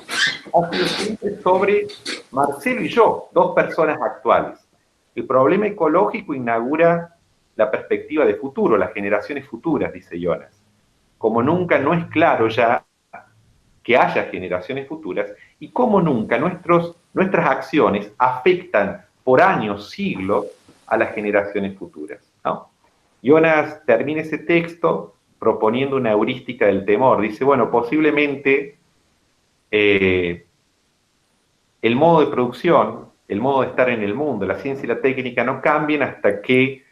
ha sido siempre sobre Marcelo y yo, dos personas actuales. El problema ecológico inaugura la perspectiva de futuro, las generaciones futuras, dice Jonas. Como nunca no es claro ya que haya generaciones futuras y como nunca nuestras acciones afectan por años, siglos, a las generaciones futuras, ¿no? Jonas termina ese texto proponiendo una heurística del temor. Dice, bueno, posiblemente el modo de producción, el modo de estar en el mundo, la ciencia y la técnica no cambien hasta que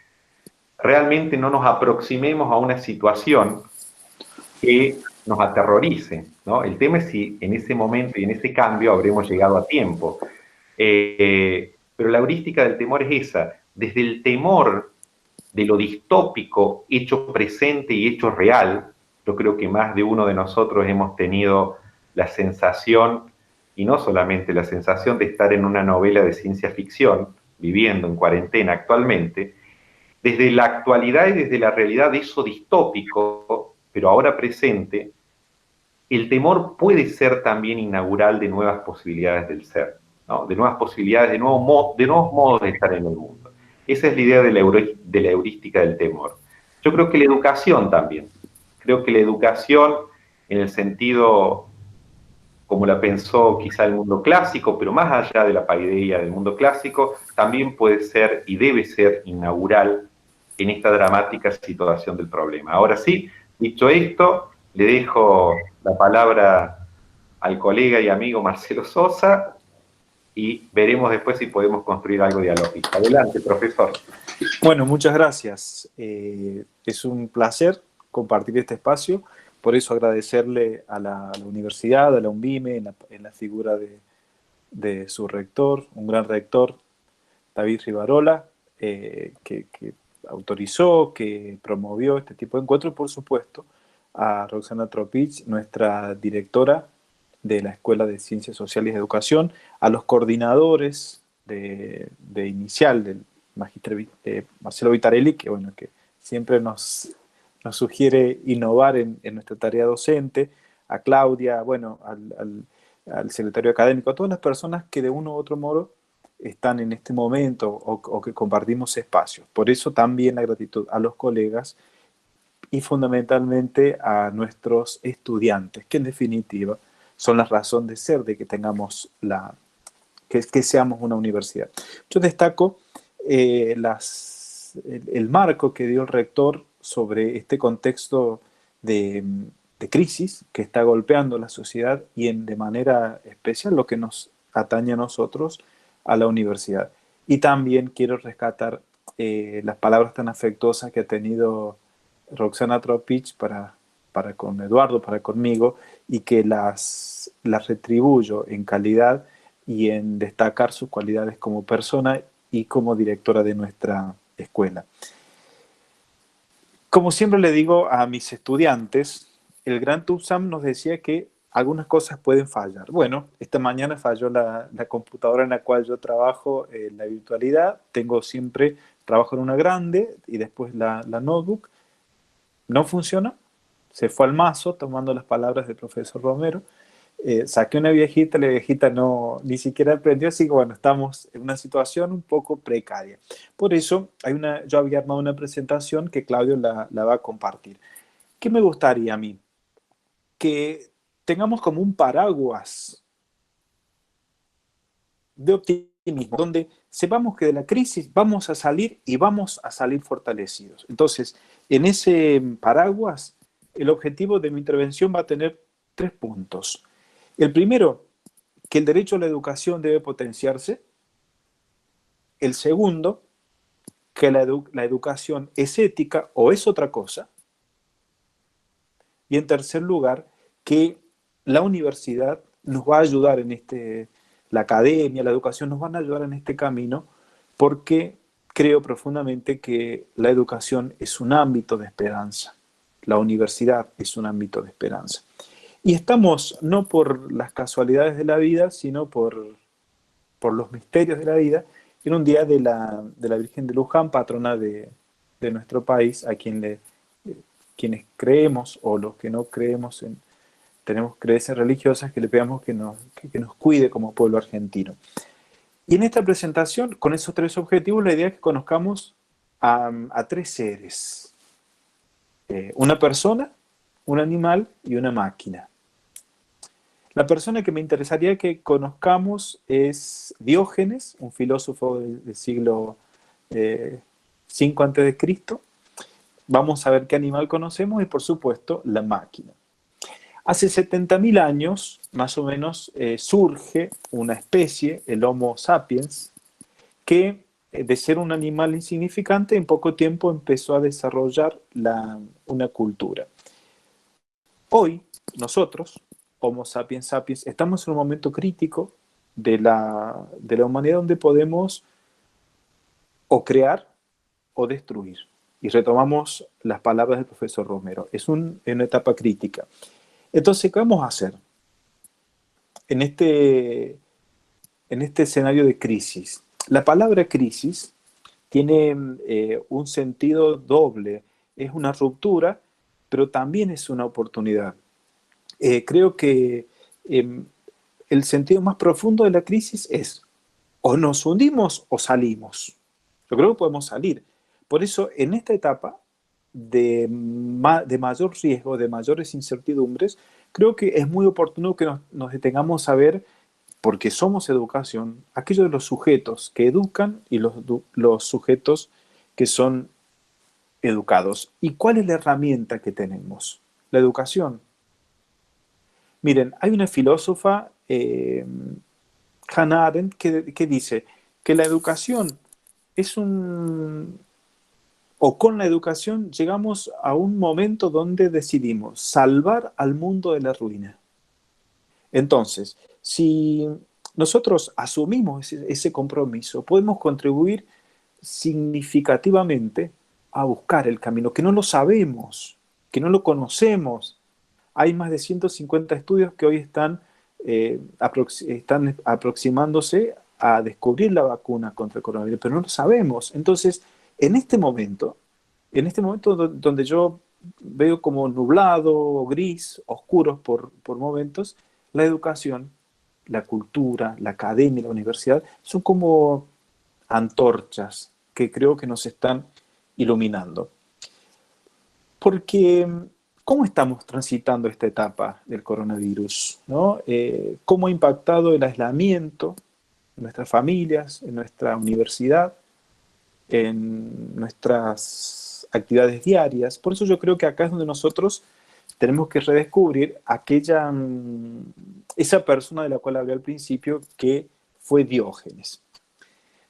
realmente no nos aproximemos a una situación que nos aterrorice, ¿no? El tema es si en ese momento y en ese cambio habremos llegado a tiempo. Pero la heurística del temor es esa. Desde el temor de lo distópico, hecho presente y hecho real, yo creo que más de uno de nosotros hemos tenido la sensación, y no solamente la sensación de estar en una novela de ciencia ficción, viviendo en cuarentena actualmente, desde la actualidad y desde la realidad de eso distópico, pero ahora presente, el temor puede ser también inaugural de nuevas posibilidades del ser, ¿no? De nuevas posibilidades, de nuevos modos de estar en el mundo. Esa es la idea de la heurística del temor. Yo creo que la educación también. Creo que la educación, en el sentido como la pensó quizá el mundo clásico, pero más allá de la paideia del mundo clásico, también puede ser y debe ser inaugural en esta dramática situación del problema. Ahora sí, dicho esto, le dejo la palabra al colega y amigo Marcelo Sosa y veremos después si podemos construir algo dialógico. Adelante, profesor. Bueno, muchas gracias. Es un placer compartir este espacio, por eso agradecerle a la universidad, a la UNVIME, en la figura de su rector, un gran rector, David Rivarola, que autorizó, que promovió este tipo de encuentros, por supuesto, a Roxana Tropich, nuestra directora de la Escuela de Ciencias Sociales y Educación, a los coordinadores de inicial del magíster Marcelo Vitarelli, que, bueno, que siempre nos sugiere innovar en nuestra tarea docente, a Claudia, bueno, al secretario académico, a todas las personas que de uno u otro modo están en este momento o que compartimos espacios. Por eso también la gratitud a los colegas y fundamentalmente a nuestros estudiantes, que en definitiva son la razón de ser de que tengamos que seamos una universidad. Yo destaco el marco que dio el rector sobre este contexto de crisis que está golpeando la sociedad y de manera especial lo que nos atañe a nosotros, a la universidad. Y también quiero rescatar las palabras tan afectuosas que ha tenido Roxana Tropich para con Eduardo, para conmigo, y que las retribuyo en calidad y en destacar sus cualidades como persona y como directora de nuestra escuela. Como siempre le digo a mis estudiantes, el gran TUCSAM nos decía que algunas cosas pueden fallar. Bueno, esta mañana falló la computadora en la cual yo trabajo en la virtualidad. Trabajo en una grande y después la notebook. No funciona. Se fue al mazo, tomando las palabras del profesor Romero. Saqué una viejita, la viejita ni siquiera aprendió, así que bueno, estamos en una situación un poco precaria. Por eso, yo había armado una presentación que Claudio la va a compartir. ¿Qué me gustaría a mí? Que tengamos como un paraguas de optimismo, donde sepamos que de la crisis vamos a salir y vamos a salir fortalecidos. Entonces, en ese paraguas, el objetivo de mi intervención va a tener 3 puntos. El primero, que el derecho a la educación debe potenciarse. El segundo, que la educación es ética o es otra cosa. Y en tercer lugar, que la universidad nos va a ayudar la academia, la educación nos van a ayudar en este camino, porque creo profundamente que la educación es un ámbito de esperanza. La universidad es un ámbito de esperanza. Y estamos, no por las casualidades de la vida, sino por los misterios de la vida, en un día de la Virgen de Luján, patrona de nuestro país, a quienes creemos o los que no creemos tenemos creencias religiosas, que le pedimos que nos cuide como pueblo argentino. Y en esta presentación, con esos 3 objetivos, la idea es que conozcamos a 3 seres. Una persona, un animal y una máquina. La persona que me interesaría que conozcamos es Diógenes, un filósofo del siglo V a.C. Vamos a ver qué animal conocemos y, por supuesto, la máquina. Hace 70.000 años, más o menos, surge una especie, el Homo sapiens, que de ser un animal insignificante, en poco tiempo empezó a desarrollar una cultura. Hoy, nosotros, Homo sapiens sapiens, estamos en un momento crítico de la humanidad donde podemos o crear o destruir. Y retomamos las palabras del profesor Romero. Es una etapa crítica. Entonces, ¿qué vamos a hacer? En este escenario de crisis. La palabra crisis tiene un sentido doble. Es una ruptura, pero también es una oportunidad. Creo que el sentido más profundo de la crisis es o nos hundimos o salimos. Yo creo que podemos salir. Por eso, en esta etapa de mayor riesgo, de mayores incertidumbres, creo que es muy oportuno que nos detengamos a ver, porque somos educación, aquellos de los sujetos que educan y los sujetos que son educados. ¿Y cuál es la herramienta que tenemos? La educación. Miren, hay una filósofa, Hannah Arendt, que dice que la educación es o con la educación llegamos a un momento donde decidimos salvar al mundo de la ruina. Entonces, si nosotros asumimos ese compromiso, podemos contribuir significativamente a buscar el camino, que no lo sabemos, que no lo conocemos. Hay más de 150 estudios que hoy están aproximándose a descubrir la vacuna contra el coronavirus, pero no lo sabemos. Entonces, en este momento donde yo veo como nublado, gris, oscuros por momentos, la educación, la cultura, la academia, la universidad, son como antorchas que creo que nos están iluminando. Porque, ¿cómo estamos transitando esta etapa del coronavirus? ¿No? ¿Cómo ha impactado el aislamiento en nuestras familias, en nuestra universidad, en nuestras actividades diarias? Por eso yo creo que acá es donde nosotros tenemos que redescubrir esa persona de la cual hablé al principio, que fue Diógenes.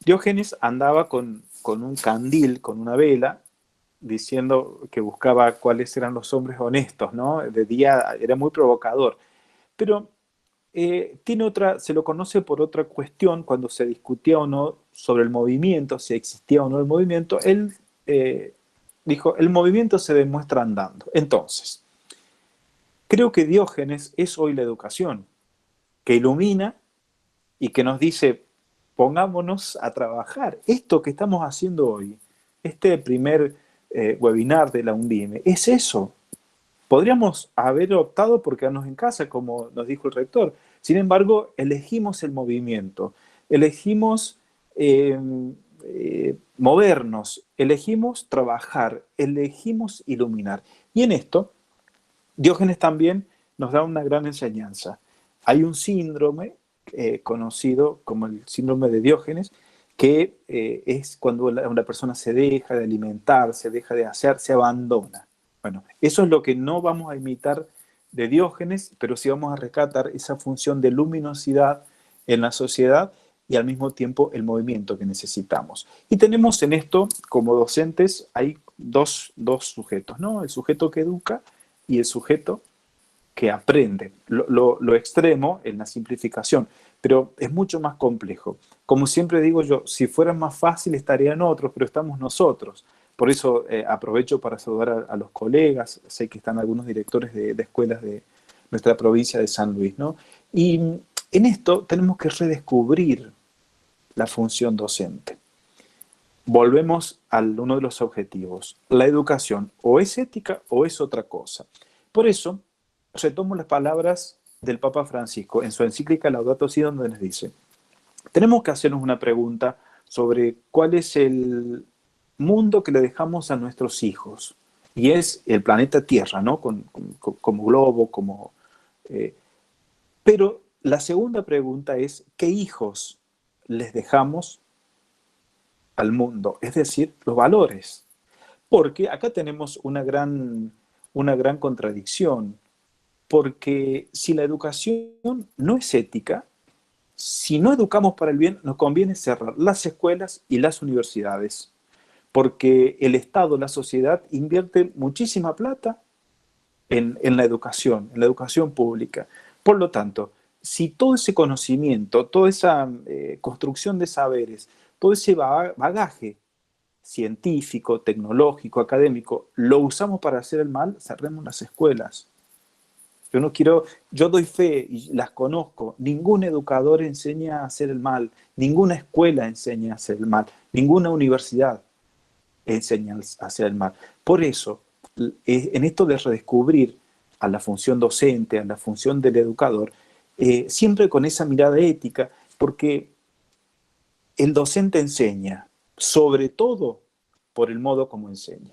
Diógenes andaba con un candil, con una vela, diciendo que buscaba cuáles eran los hombres honestos, ¿no? De día era muy provocador. Pero se lo conoce por otra cuestión, cuando se discutía o no sobre el movimiento, si existía o no el movimiento, él dijo, el movimiento se demuestra andando. Entonces, creo que Diógenes es hoy la educación, que ilumina y que nos dice, pongámonos a trabajar. Esto que estamos haciendo hoy, este primer webinar de la Undime, es eso. Podríamos haber optado por quedarnos en casa, como nos dijo el rector. Sin embargo, elegimos el movimiento, elegimos movernos, elegimos trabajar, elegimos iluminar. Y en esto, Diógenes también nos da una gran enseñanza. Hay un síndrome conocido como el síndrome de Diógenes, que es cuando una persona se deja de alimentar, se deja de hacer, se abandona. Bueno, eso es lo que no vamos a imitar de Diógenes, pero sí vamos a rescatar esa función de luminosidad en la sociedad y al mismo tiempo el movimiento que necesitamos. Y tenemos en esto, como docentes, hay dos sujetos, ¿no? El sujeto que educa y el sujeto que aprende. Lo extremo en la simplificación, pero es mucho más complejo. Como siempre digo yo, si fuera más fácil estarían otros, pero estamos nosotros. Por eso aprovecho para saludar a los colegas, sé que están algunos directores de escuelas de nuestra provincia de San Luis, ¿no? Y en esto tenemos que redescubrir la función docente. Volvemos a uno de los objetivos. La educación o es ética o es otra cosa. Por eso, retomo las palabras del Papa Francisco en su encíclica Laudato Si, donde nos dice, tenemos que hacernos una pregunta sobre cuál es el mundo que le dejamos a nuestros hijos. Y es el planeta Tierra, ¿no? Como globo, como... pero la segunda pregunta es, ¿qué hijos les dejamos al mundo? Es decir, los valores. Porque acá tenemos una gran contradicción. Porque si la educación no es ética, si no educamos para el bien, nos conviene cerrar las escuelas y las universidades. Porque el Estado, la sociedad, invierte muchísima plata en la educación pública. Por lo tanto, si todo ese conocimiento, toda esa construcción de saberes, todo ese bagaje científico, tecnológico, académico, lo usamos para hacer el mal, cerremos las escuelas. Yo doy fe y las conozco, ningún educador enseña a hacer el mal, ninguna escuela enseña a hacer el mal, ninguna universidad enseña a hacer el mal. Por eso, en esto de redescubrir a la función docente, a la función del educador, siempre con esa mirada ética, porque el docente enseña, sobre todo por el modo como enseña.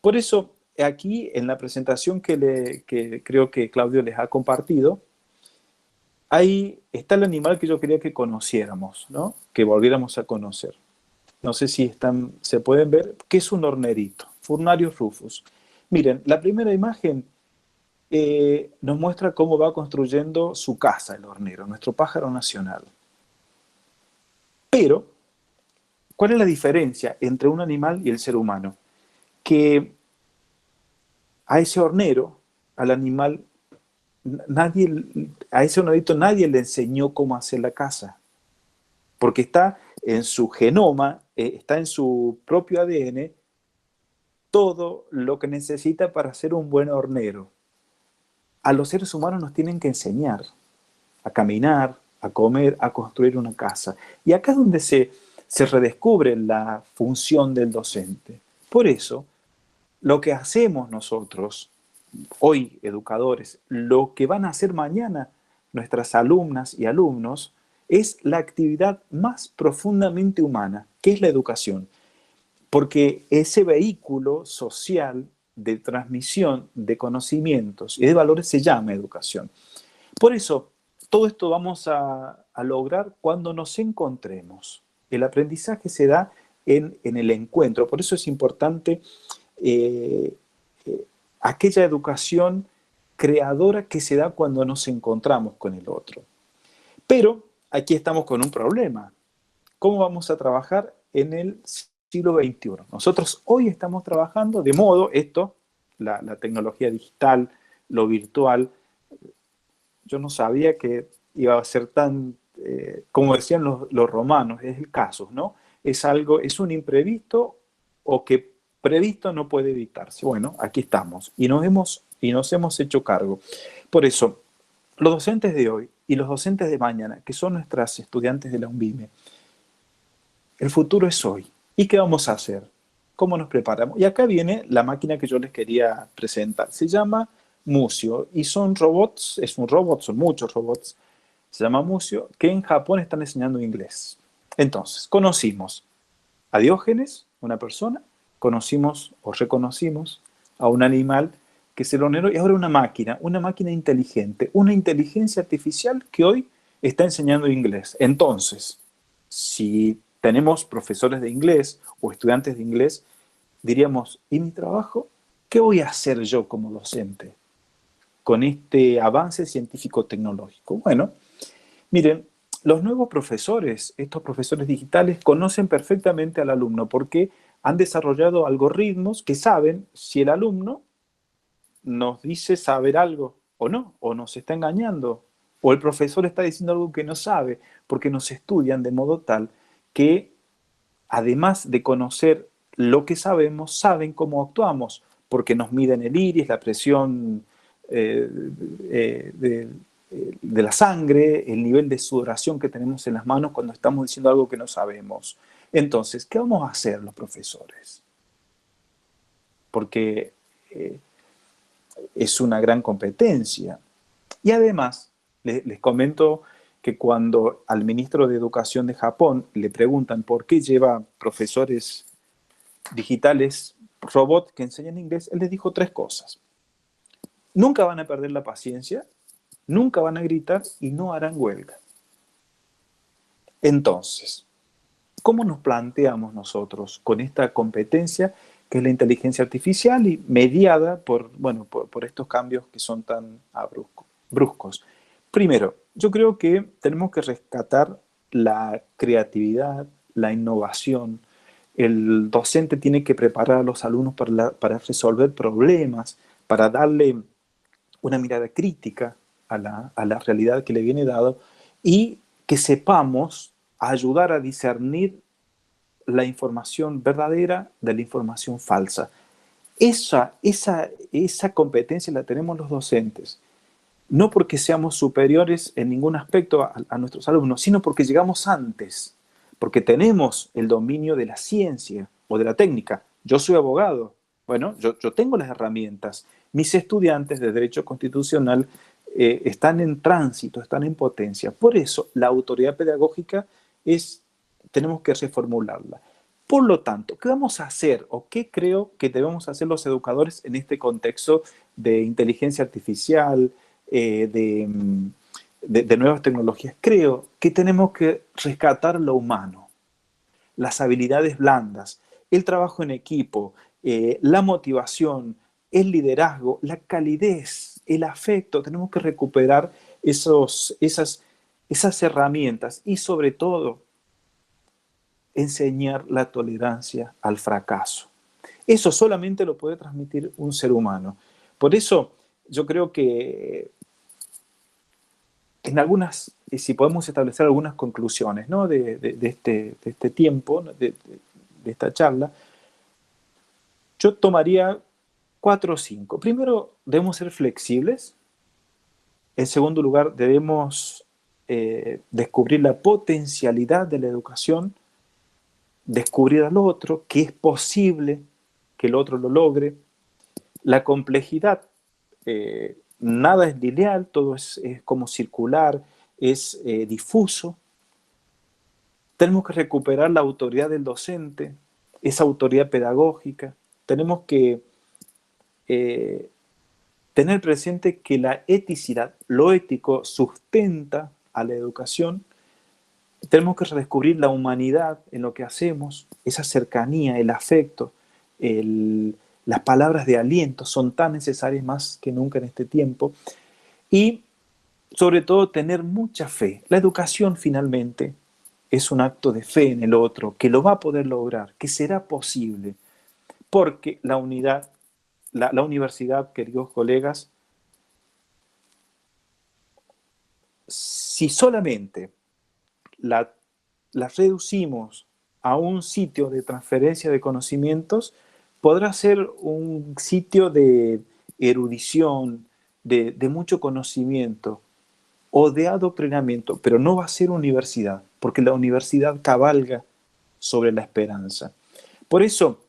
Por eso, aquí en la presentación que creo que Claudio les ha compartido, ahí está el animal que yo quería que conociéramos, ¿no? Que volviéramos a conocer. No sé si se pueden ver, que es un hornerito, Furnarius rufus. Miren, la primera imagen nos muestra cómo va construyendo su casa el hornero, nuestro pájaro nacional. Pero, ¿cuál es la diferencia entre un animal y el ser humano? Que a ese hornero, al animal, a ese hornerito nadie le enseñó cómo hacer la casa. Porque está en su genoma, está en su propio ADN, todo lo que necesita para ser un buen hornero. A los seres humanos nos tienen que enseñar a caminar, a comer, a construir una casa. Y acá es donde se redescubre la función del docente. Por eso, lo que hacemos nosotros, hoy educadores, lo que van a hacer mañana nuestras alumnas y alumnos, es la actividad más profundamente humana, que es la educación. Porque ese vehículo social de transmisión de conocimientos y de valores se llama educación. Por eso, todo esto vamos a lograr cuando nos encontremos. El aprendizaje se da en el encuentro. Por eso es importante aquella educación creadora que se da cuando nos encontramos con el otro. Pero aquí estamos con un problema. ¿Cómo vamos a trabajar en el siglo XXI? Nosotros hoy estamos trabajando de modo, la tecnología digital, lo virtual. Yo no sabía que iba a ser tan, como decían los romanos, es el caso, ¿no? Es un imprevisto o que previsto no puede evitarse. Bueno, aquí estamos y nos hemos hecho cargo. Por eso, los docentes de hoy y los docentes de mañana, que son nuestras estudiantes de la UNVIME, el futuro es hoy. ¿Y qué vamos a hacer? ¿Cómo nos preparamos? Y acá viene la máquina que yo les quería presentar. Se llama Museo y son robots, son muchos robots, se llama Museo, que en Japón están enseñando inglés. Entonces, conocimos a Diógenes, una persona, conocimos o reconocimos a un animal que es el hornero y ahora una máquina inteligente, una inteligencia artificial que hoy está enseñando inglés. Entonces, si tenemos profesores de inglés o estudiantes de inglés, diríamos, ¿y mi trabajo? ¿Qué voy a hacer yo como docente? con este avance científico-tecnológico? Bueno, miren, los nuevos profesores, estos profesores digitales, conocen perfectamente al alumno porque han desarrollado algoritmos que saben si el alumno nos dice saber algo o no, o nos está engañando, o el profesor está diciendo algo que no sabe, porque nos estudian de modo tal que, además de conocer lo que sabemos, saben cómo actuamos, porque nos miden el iris, la presión de la sangre, el nivel de sudoración que tenemos en las manos cuando estamos diciendo algo que no sabemos. Entonces, ¿qué vamos a hacer los profesores? Porque es una gran competencia. Y además, les comento que cuando al ministro de Educación de Japón le preguntan por qué lleva profesores digitales, robots que enseñan inglés, él les dijo 3 cosas. Nunca van a perder la paciencia, nunca van a gritar y no harán huelga. Entonces, ¿cómo nos planteamos nosotros con esta competencia que es la inteligencia artificial y mediada por estos cambios que son tan bruscos? Primero, yo creo que tenemos que rescatar la creatividad, la innovación. El docente tiene que preparar a los alumnos para resolver problemas, para darle una mirada crítica a la realidad que le viene dado y que sepamos ayudar a discernir la información verdadera de la información falsa. Esa competencia la tenemos los docentes, no porque seamos superiores en ningún aspecto a nuestros alumnos, sino porque llegamos antes, porque tenemos el dominio de la ciencia o de la técnica. Yo soy abogado, bueno, yo tengo las herramientas. Mis estudiantes de Derecho Constitucional están en tránsito, están en potencia. Por eso, la autoridad pedagógica tenemos que reformularla. Por lo tanto, ¿qué vamos a hacer o qué creo que debemos hacer los educadores en este contexto de inteligencia artificial, de nuevas tecnologías? Creo que tenemos que rescatar lo humano, las habilidades blandas, el trabajo en equipo, la motivación, el liderazgo, la calidez, el afecto. Tenemos que recuperar esas herramientas y sobre todo enseñar la tolerancia al fracaso. Eso solamente lo puede transmitir un ser humano. Por eso yo creo que si podemos establecer algunas conclusiones, ¿no? de este tiempo, de esta charla, yo tomaría 4 o 5. Primero, debemos ser flexibles. En segundo lugar, debemos descubrir la potencialidad de la educación, descubrir al otro, que es posible que el otro lo logre. La complejidad, nada es lineal, todo es como circular, es difuso. Tenemos que recuperar la autoridad del docente, esa autoridad pedagógica. Tenemos que tener presente que la eticidad, lo ético, sustenta a la educación. Tenemos que redescubrir la humanidad en lo que hacemos, esa cercanía, el afecto, las palabras de aliento son tan necesarias más que nunca en este tiempo. Y sobre todo tener mucha fe. La educación finalmente es un acto de fe en el otro, que lo va a poder lograr, que será posible, porque la universidad, queridos colegas, si solamente la reducimos a un sitio de transferencia de conocimientos, podrá ser un sitio de erudición, de mucho conocimiento o de adoctrinamiento, pero no va a ser universidad, porque la universidad cabalga sobre la esperanza. Por eso,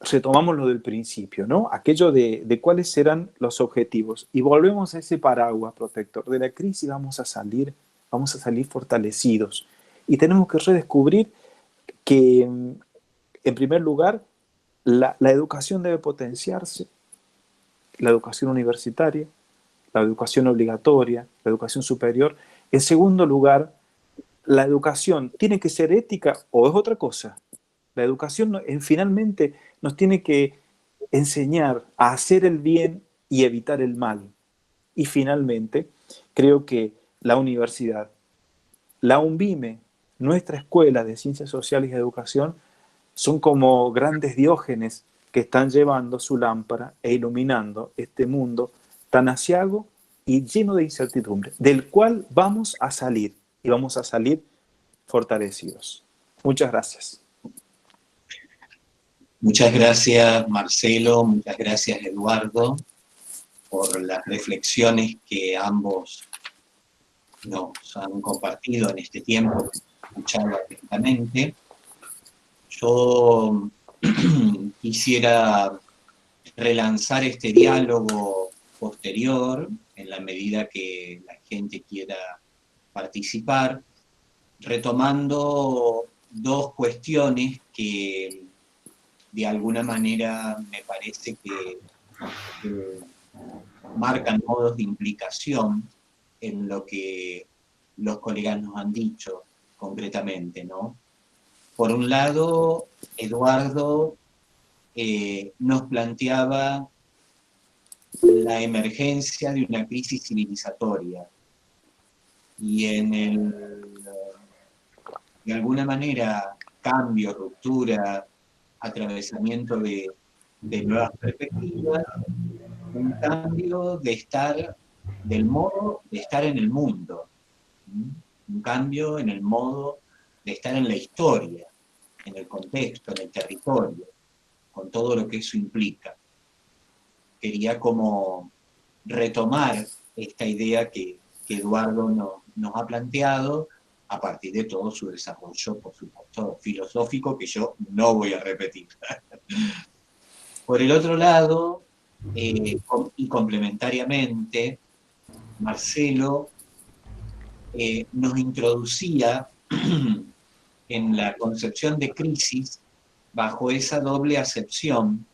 retomamos lo del principio, ¿no? Aquello de cuáles serán los objetivos. Y volvemos a ese paraguas protector. De la crisis vamos a salir fortalecidos. Y tenemos que redescubrir que, en primer lugar, la educación debe potenciarse, la educación universitaria, la educación obligatoria, la educación superior. En segundo lugar, la educación tiene que ser ética o es otra cosa. La educación finalmente nos tiene que enseñar a hacer el bien y evitar el mal. Y finalmente, creo que la universidad, la UNVIME, nuestra escuela de Ciencias Sociales y Educación, son como grandes diógenes que están llevando su lámpara e iluminando este mundo tan aciago y lleno de incertidumbre, del cual vamos a salir, y vamos a salir fortalecidos. Muchas gracias. Muchas gracias, Marcelo, muchas gracias, Eduardo, por las reflexiones que ambos nos han compartido en este tiempo, escuchado atentamente. Yo quisiera relanzar este diálogo posterior, en la medida que la gente quiera participar, retomando dos cuestiones que de alguna manera me parece que marcan modos de implicación en lo que los colegas nos han dicho concretamente, ¿no? Por un lado, Eduardo nos planteaba la emergencia de una crisis civilizatoria y en el, de alguna manera, cambio, ruptura, atravesamiento de nuevas perspectivas, un cambio de estar, del modo de estar en el mundo, un cambio en el modo de estar en la historia, en el contexto, en el territorio, con todo lo que eso implica. Quería como retomar esta idea que Eduardo nos ha planteado a partir de todo su desarrollo, por supuesto, filosófico, que yo no voy a repetir. Por el otro lado, y complementariamente, Marcelo nos introducía en la concepción de crisis bajo esa doble acepción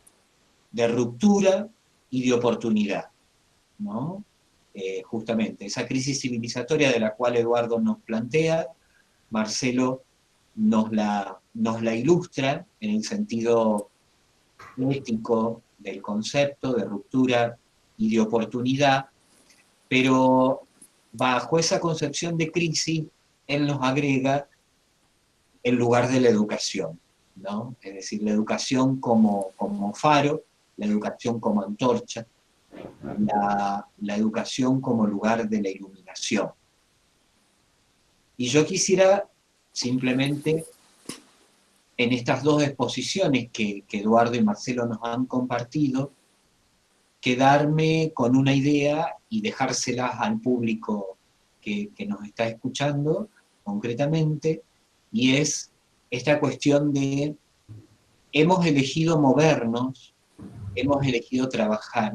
de ruptura y de oportunidad, ¿no? Justamente, esa crisis civilizatoria de la cual Eduardo nos plantea, Marcelo nos la ilustra en el sentido ético del concepto de ruptura y de oportunidad, pero bajo esa concepción de crisis, él nos agrega el lugar de la educación, ¿no? Es decir, la educación como faro, la educación como antorcha, la educación como lugar de la iluminación. Y yo quisiera simplemente, en estas dos exposiciones que Eduardo y Marcelo nos han compartido, quedarme con una idea y dejárselas al público que nos está escuchando concretamente, y es esta cuestión de hemos elegido movernos, hemos elegido trabajar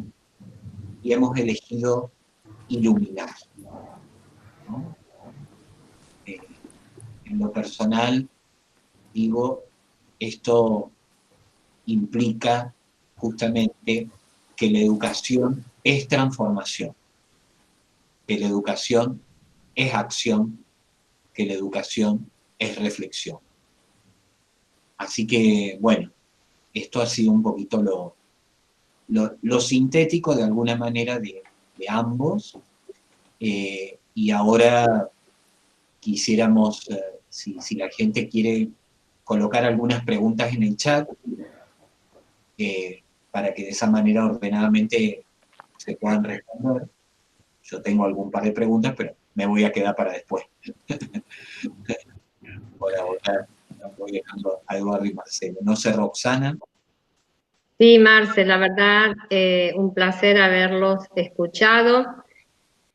y hemos elegido iluminar, ¿no? En lo personal, digo, esto implica justamente que la educación es transformación, que la educación es acción, que la educación es reflexión. Así que, bueno, esto ha sido un poquito lo sintético de alguna manera de ambos, y ahora quisiéramos, si la gente quiere colocar algunas preguntas en el chat, para que de esa manera ordenadamente se puedan responder. Yo tengo algún par de preguntas, pero me voy a quedar para después. Por ahora voy dejando a Eduardo y Marcelo. No sé, Roxana. Sí, Marce, la verdad, un placer haberlos escuchado.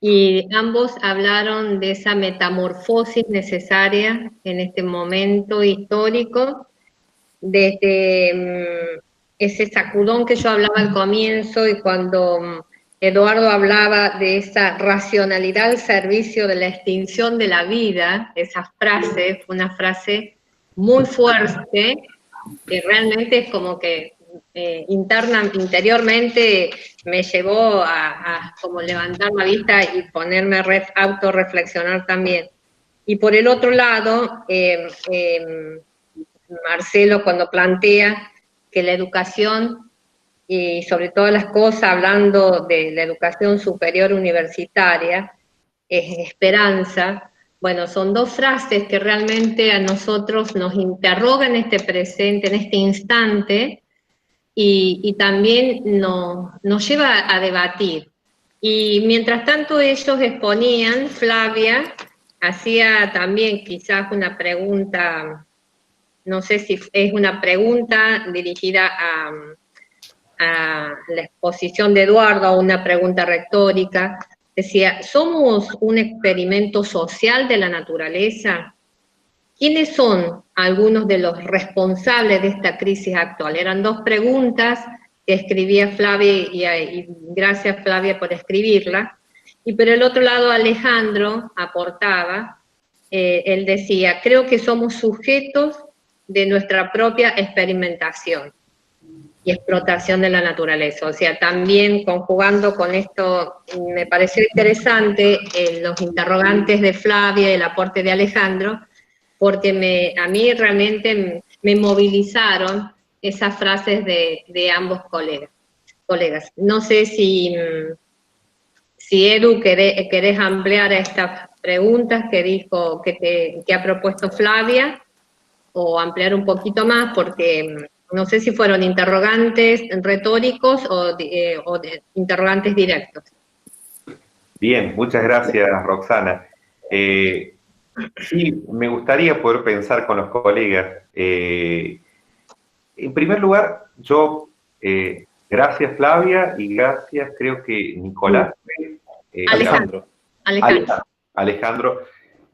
Y ambos hablaron de esa metamorfosis necesaria en este momento histórico, desde ese sacudón que yo hablaba al comienzo, y cuando Eduardo hablaba de esa racionalidad al servicio de la extinción de la vida, esa frase fue una frase muy fuerte, que realmente es como que interiormente me llevó a como levantar la vista y ponerme a autorreflexionar también. Y por el otro lado, Marcelo, cuando plantea que la educación y sobre todas las cosas, hablando de la educación superior universitaria, es esperanza. Bueno, son dos frases que realmente a nosotros nos interrogan en este presente, en este instante, y también nos lleva a debatir. Y mientras tanto ellos exponían, Flavia hacía también quizás una pregunta, no sé si es una pregunta dirigida a la exposición de Eduardo, o una pregunta retórica. Decía, ¿somos un experimento social de la naturaleza? ¿Quiénes son algunos de los responsables de esta crisis actual? Eran dos preguntas que escribía Flavia, y gracias Flavia por escribirla. Y por el otro lado Alejandro aportaba, él decía, creo que somos sujetos de nuestra propia experimentación y explotación de la naturaleza. O sea, también conjugando con esto, me pareció interesante los interrogantes de Flavia y el aporte de Alejandro, porque a mí realmente me movilizaron esas frases de ambos colegas. No sé si Edu querés ampliar a estas preguntas que dijo, que ha propuesto Flavia, o ampliar un poquito más, porque no sé si fueron interrogantes retóricos o interrogantes directos. Bien, muchas gracias, Roxana. Sí, me gustaría poder pensar con los colegas. En primer lugar, gracias Flavia y gracias, creo que Nicolás. Alejandro,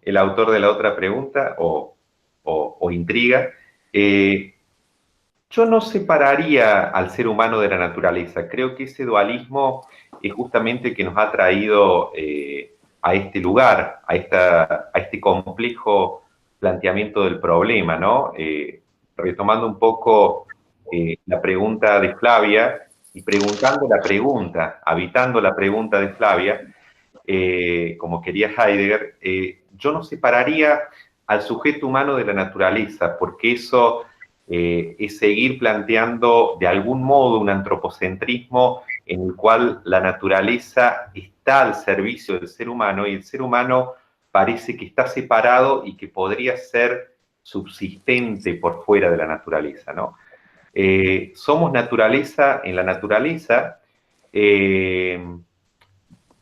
el autor de la otra pregunta o intriga. Yo no separaría al ser humano de la naturaleza. Creo que ese dualismo es justamente el que nos ha traído a este lugar, a este complejo planteamiento del problema, ¿no? Retomando un poco la pregunta de Flavia y preguntando la pregunta, habitando la pregunta de Flavia, como quería Heidegger, yo no separaría al sujeto humano de la naturaleza, porque eso es seguir planteando de algún modo un antropocentrismo en el cual la naturaleza está al servicio del ser humano y el ser humano parece que está separado y que podría ser subsistente por fuera de la naturaleza, ¿no? Somos naturaleza en la naturaleza. En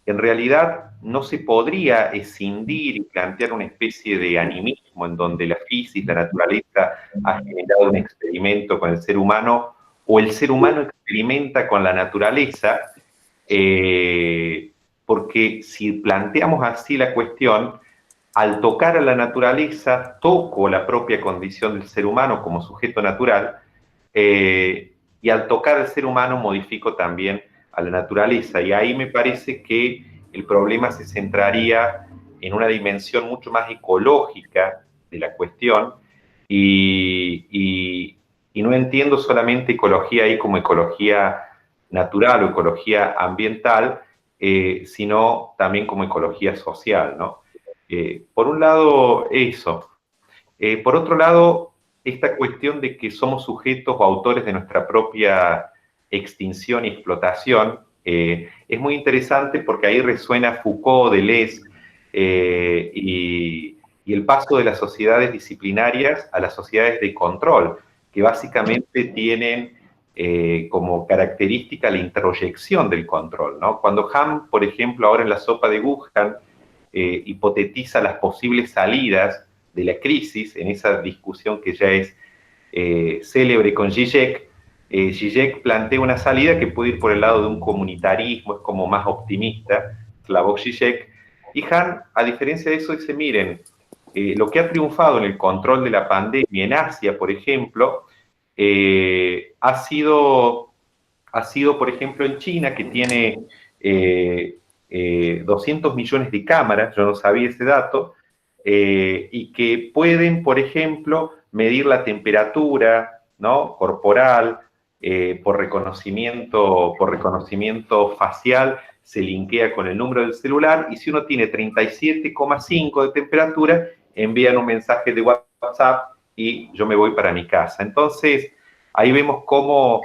realidad no se podría escindir y plantear una especie de animismo en donde la física, la naturaleza, ha generado un experimento con el ser humano, o el ser humano experimenta con la naturaleza, porque si planteamos así la cuestión, al tocar a la naturaleza, toco la propia condición del ser humano como sujeto natural, y al tocar al ser humano modifico también a la naturaleza, y ahí me parece que el problema se centraría en una dimensión mucho más ecológica de la cuestión, y no entiendo solamente ecología ahí como ecología natural o ecología ambiental, sino también como ecología social, ¿no? Por un lado, eso. Por otro lado, esta cuestión de que somos sujetos o autores de nuestra propia extinción y explotación, es muy interesante porque ahí resuena Foucault, Deleuze, y el paso de las sociedades disciplinarias a las sociedades de control, que básicamente tienen como característica la introyección del control, ¿no? Cuando Ham, por ejemplo, ahora en la sopa de Wuhan, hipotetiza las posibles salidas de la crisis, en esa discusión que ya es célebre con Zizek, Zizek plantea una salida que puede ir por el lado de un comunitarismo, es como más optimista, Slavoj Zizek, y Han, a diferencia de eso, dice, miren, lo que ha triunfado en el control de la pandemia en Asia, por ejemplo, ha sido, por ejemplo, en China, que tiene 200 millones de cámaras, yo no sabía ese dato, y que pueden, por ejemplo, medir la temperatura, ¿no?, corporal, por reconocimiento facial, se linkea con el número del celular, y si uno tiene 37,5 de temperatura, envían un mensaje de WhatsApp y yo me voy para mi casa. Entonces, ahí vemos cómo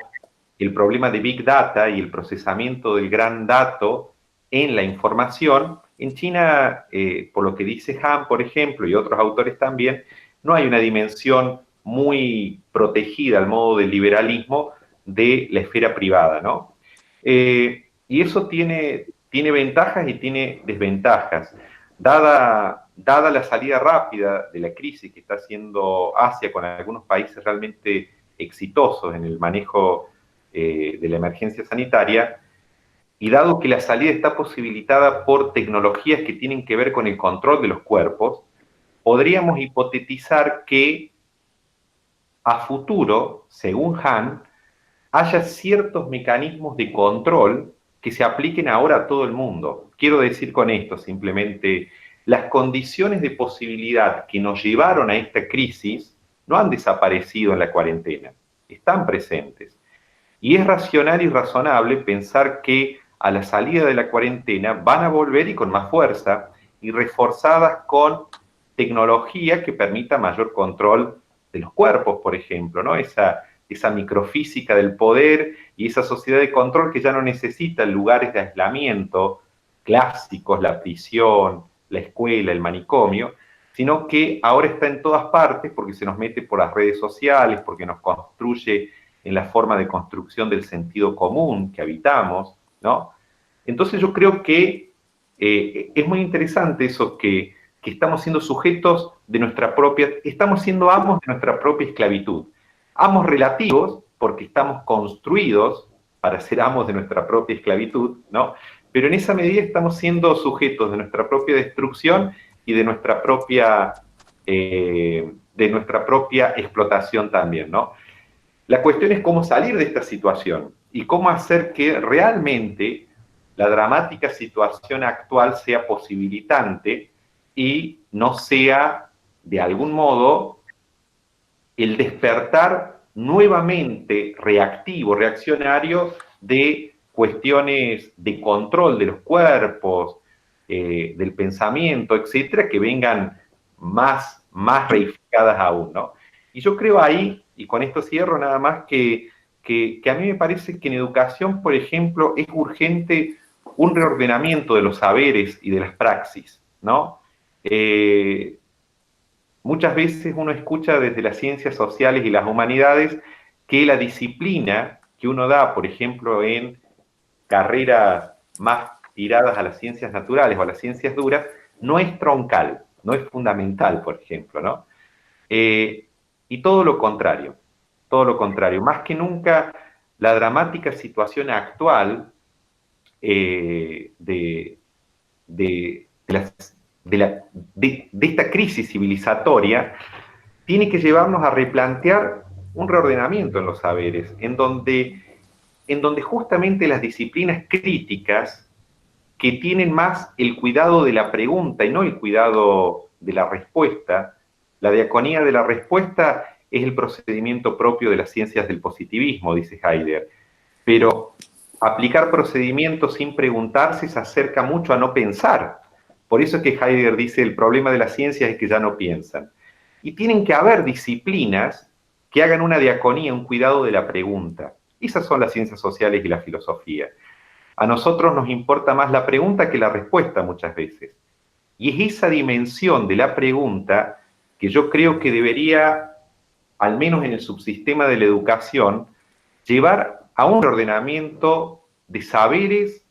el problema de Big Data y el procesamiento del gran dato en la información. En China, por lo que dice Han, por ejemplo, y otros autores también, no hay una dimensión muy protegida al modo del liberalismo de la esfera privada, ¿no? Y eso tiene ventajas y tiene desventajas. Dada la salida rápida de la crisis que está haciendo Asia con algunos países realmente exitosos en el manejo de la emergencia sanitaria, y dado que la salida está posibilitada por tecnologías que tienen que ver con el control de los cuerpos, podríamos hipotetizar que a futuro, según Han, haya ciertos mecanismos de control que se apliquen ahora a todo el mundo. Quiero decir con esto simplemente, las condiciones de posibilidad que nos llevaron a esta crisis no han desaparecido en la cuarentena, están presentes. Y es racional y razonable pensar que a la salida de la cuarentena van a volver y con más fuerza y reforzadas con tecnología que permita mayor control de los cuerpos, por ejemplo, ¿no? Esa microfísica del poder y esa sociedad de control que ya no necesita lugares de aislamiento clásicos, la prisión, la escuela, el manicomio, sino que ahora está en todas partes porque se nos mete por las redes sociales, porque nos construye en la forma de construcción del sentido común que habitamos, ¿no? Entonces yo creo que es muy interesante eso que estamos siendo sujetos de nuestra propia, estamos siendo amos de nuestra propia esclavitud. Amos relativos, porque estamos construidos para ser amos de nuestra propia esclavitud, ¿no? Pero en esa medida estamos siendo sujetos de nuestra propia destrucción y de nuestra propia explotación también, ¿no? La cuestión es cómo salir de esta situación y cómo hacer que realmente la dramática situación actual sea posibilitante y no sea, de algún modo, el despertar nuevamente reactivo, reaccionario de cuestiones de control de los cuerpos, del pensamiento, etcétera, que vengan más reificadas aún, ¿no? Y yo creo ahí, y con esto cierro nada más, que a mí me parece que en educación, por ejemplo, es urgente un reordenamiento de los saberes y de las praxis, ¿no? Muchas veces uno escucha desde las ciencias sociales y las humanidades que la disciplina que uno da, por ejemplo, en carreras más tiradas a las ciencias naturales o a las ciencias duras, no es troncal, no es fundamental, por ejemplo, ¿no? Y todo lo contrario, más que nunca la dramática situación actual de esta crisis civilizatoria tiene que llevarnos a replantear un reordenamiento en los saberes, en donde justamente las disciplinas críticas que tienen más el cuidado de la pregunta y no el cuidado de la respuesta, la diaconía de la respuesta es el procedimiento propio de las ciencias del positivismo, dice Heidegger, pero aplicar procedimientos sin preguntarse se acerca mucho a no pensar. Por eso es que Heidegger dice, el problema de las ciencias es que ya no piensan. Y tienen que haber disciplinas que hagan una diaconía, un cuidado de la pregunta. Esas son las ciencias sociales y la filosofía. A nosotros nos importa más la pregunta que la respuesta muchas veces. Y es esa dimensión de la pregunta que yo creo que debería, al menos en el subsistema de la educación, llevar a un ordenamiento de saberes,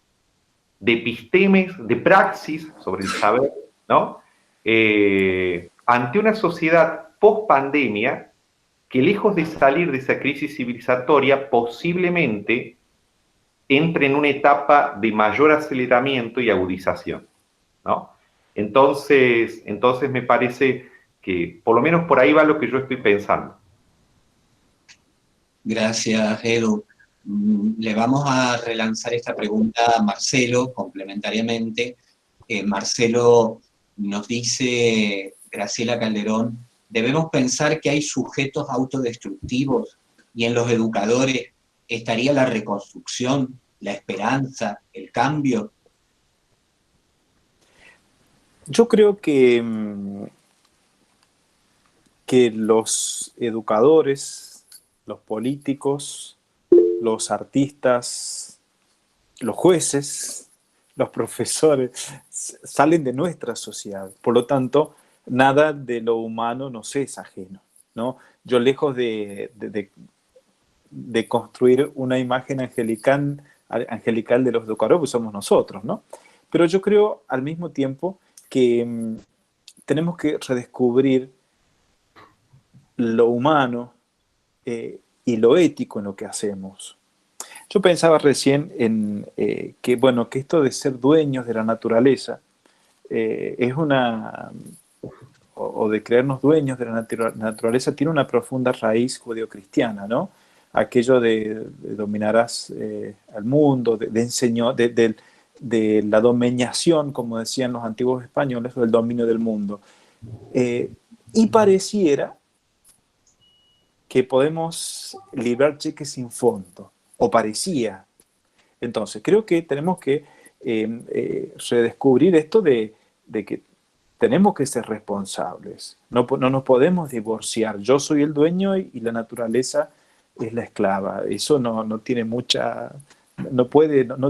de epistemes, de praxis sobre el saber, ¿no? Ante una sociedad post-pandemia que, lejos de salir de esa crisis civilizatoria, posiblemente entre en una etapa de mayor aceleramiento y agudización, ¿no? Entonces me parece que por lo menos por ahí va lo que yo estoy pensando. Gracias, Edu. Le vamos a relanzar esta pregunta a Marcelo, complementariamente. Marcelo nos dice, Graciela Calderón, ¿debemos pensar que hay sujetos autodestructivos y en los educadores estaría la reconstrucción, la esperanza, el cambio? Yo creo que los educadores, los políticos, los artistas, los jueces, los profesores, salen de nuestra sociedad. Por lo tanto, nada de lo humano nos es ajeno, ¿no? Yo, lejos de construir una imagen angelical de los educadores, pues somos nosotros, ¿no? Pero yo creo al mismo tiempo que tenemos que redescubrir lo humano y lo ético en lo que hacemos. Yo pensaba recién en que esto de ser dueños de la naturaleza es o de creernos dueños de la naturaleza, tiene una profunda raíz judeocristiana, ¿no? Aquello de dominarás al mundo, de la dominación, como decían los antiguos españoles, o del dominio del mundo. Y pareciera que podemos librar cheques sin fondo, o parecía. Entonces, creo que tenemos que redescubrir esto de que tenemos que ser responsables. No nos podemos divorciar. Yo soy el dueño y la naturaleza es la esclava. Eso no tiene mucha... No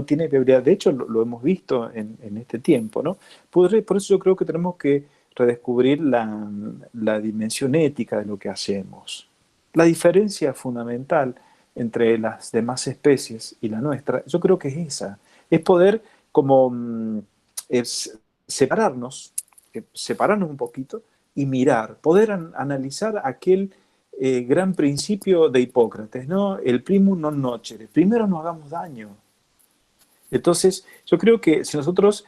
tiene viabilidad. De hecho, lo hemos visto en este tiempo, ¿no? Por eso yo creo que tenemos que redescubrir la dimensión ética de lo que hacemos. La diferencia fundamental entre las demás especies y la nuestra, yo creo que es esa. Es poder separarnos un poquito y mirar, poder analizar aquel gran principio de Hipócrates, ¿no? El primum non nocere, primero no hagamos daño. Entonces, yo creo que si nosotros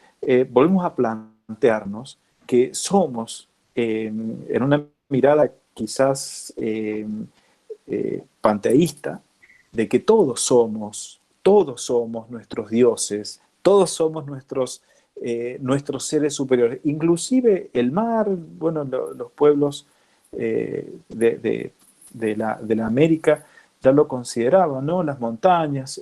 volvemos a plantearnos que somos, en una mirada quizás panteísta, de que todos somos nuestros dioses, todos somos nuestros seres superiores, inclusive el mar, los pueblos de la América ya lo consideraban, ¿no? Las montañas,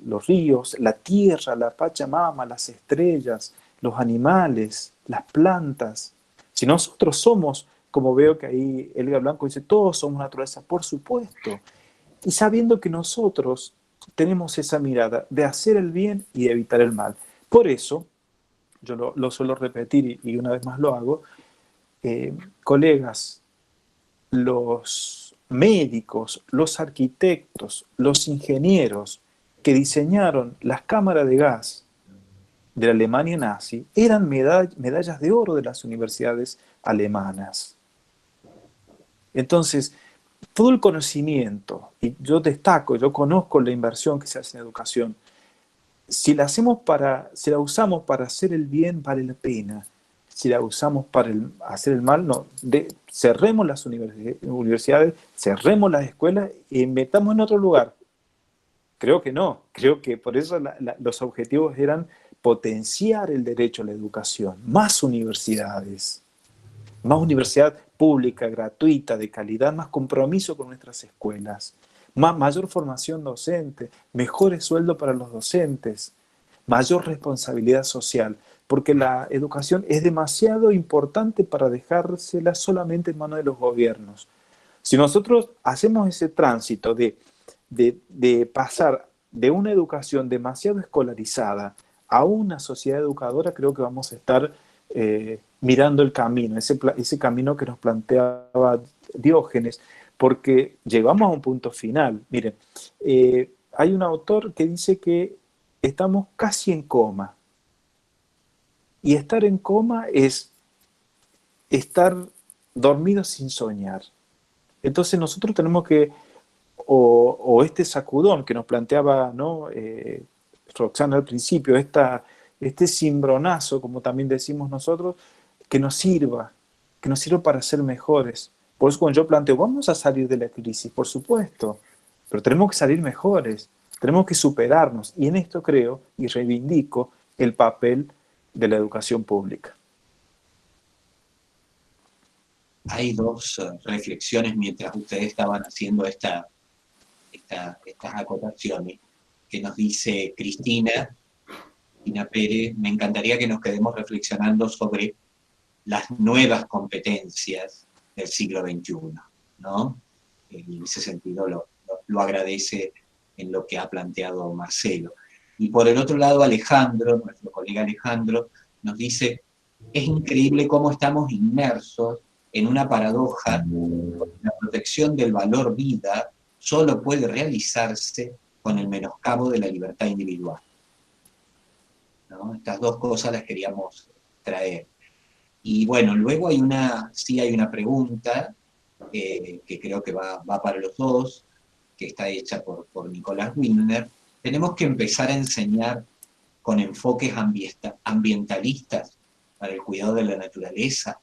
los ríos, la tierra, la Pachamama, las estrellas, los animales, las plantas. Si nosotros somos, como veo que ahí Elga Blanco dice, todos somos naturaleza, por supuesto, y sabiendo que nosotros tenemos esa mirada de hacer el bien y de evitar el mal. Por eso, yo lo suelo repetir y una vez más lo hago, colegas, los médicos, los arquitectos, los ingenieros que diseñaron las cámaras de gas de la Alemania nazi eran medallas de oro de las universidades alemanas. Entonces, todo el conocimiento, y yo conozco la inversión que se hace en educación, si la usamos para hacer el bien, vale la pena. Si la usamos para hacer el mal, no. Cerremos las universidades, cerremos las escuelas y metamos en otro lugar. Creo que no. Creo que por eso los objetivos eran potenciar el derecho a la educación, más universidades pública, gratuita, de calidad, más compromiso con nuestras escuelas, mayor formación docente, mejores sueldos para los docentes, mayor responsabilidad social, porque la educación es demasiado importante para dejársela solamente en manos de los gobiernos. Si nosotros hacemos ese tránsito de pasar de una educación demasiado escolarizada a una sociedad educadora, creo que vamos a estar mirando el camino, ese camino que nos planteaba Diógenes, porque llegamos a un punto final. Miren, hay un autor que dice que estamos casi en coma. Y estar en coma es estar dormido sin soñar. Entonces nosotros tenemos que, o este sacudón que nos planteaba, ¿no? Roxana al principio, este cimbronazo, como también decimos nosotros, que nos sirva para ser mejores. Por eso cuando yo planteo, vamos a salir de la crisis, por supuesto, pero tenemos que salir mejores, tenemos que superarnos. Y en esto creo y reivindico el papel de la educación pública. Hay dos reflexiones mientras ustedes estaban haciendo estas acotaciones que nos dice Cristina Pérez. Me encantaría que nos quedemos reflexionando sobre las nuevas competencias del siglo XXI, ¿no? En ese sentido lo agradece en lo que ha planteado Marcelo. Y por el otro lado, Alejandro, nuestro colega Alejandro, nos dice, es increíble cómo estamos inmersos en una paradoja, porque la protección del valor vida solo puede realizarse con el menoscabo de la libertad individual. ¿No? Estas dos cosas las queríamos traer. Y bueno, luego hay una pregunta que creo que va para los dos, que está hecha por Nicolás Windner. Tenemos que empezar a enseñar con enfoques ambientalistas para el cuidado de la naturaleza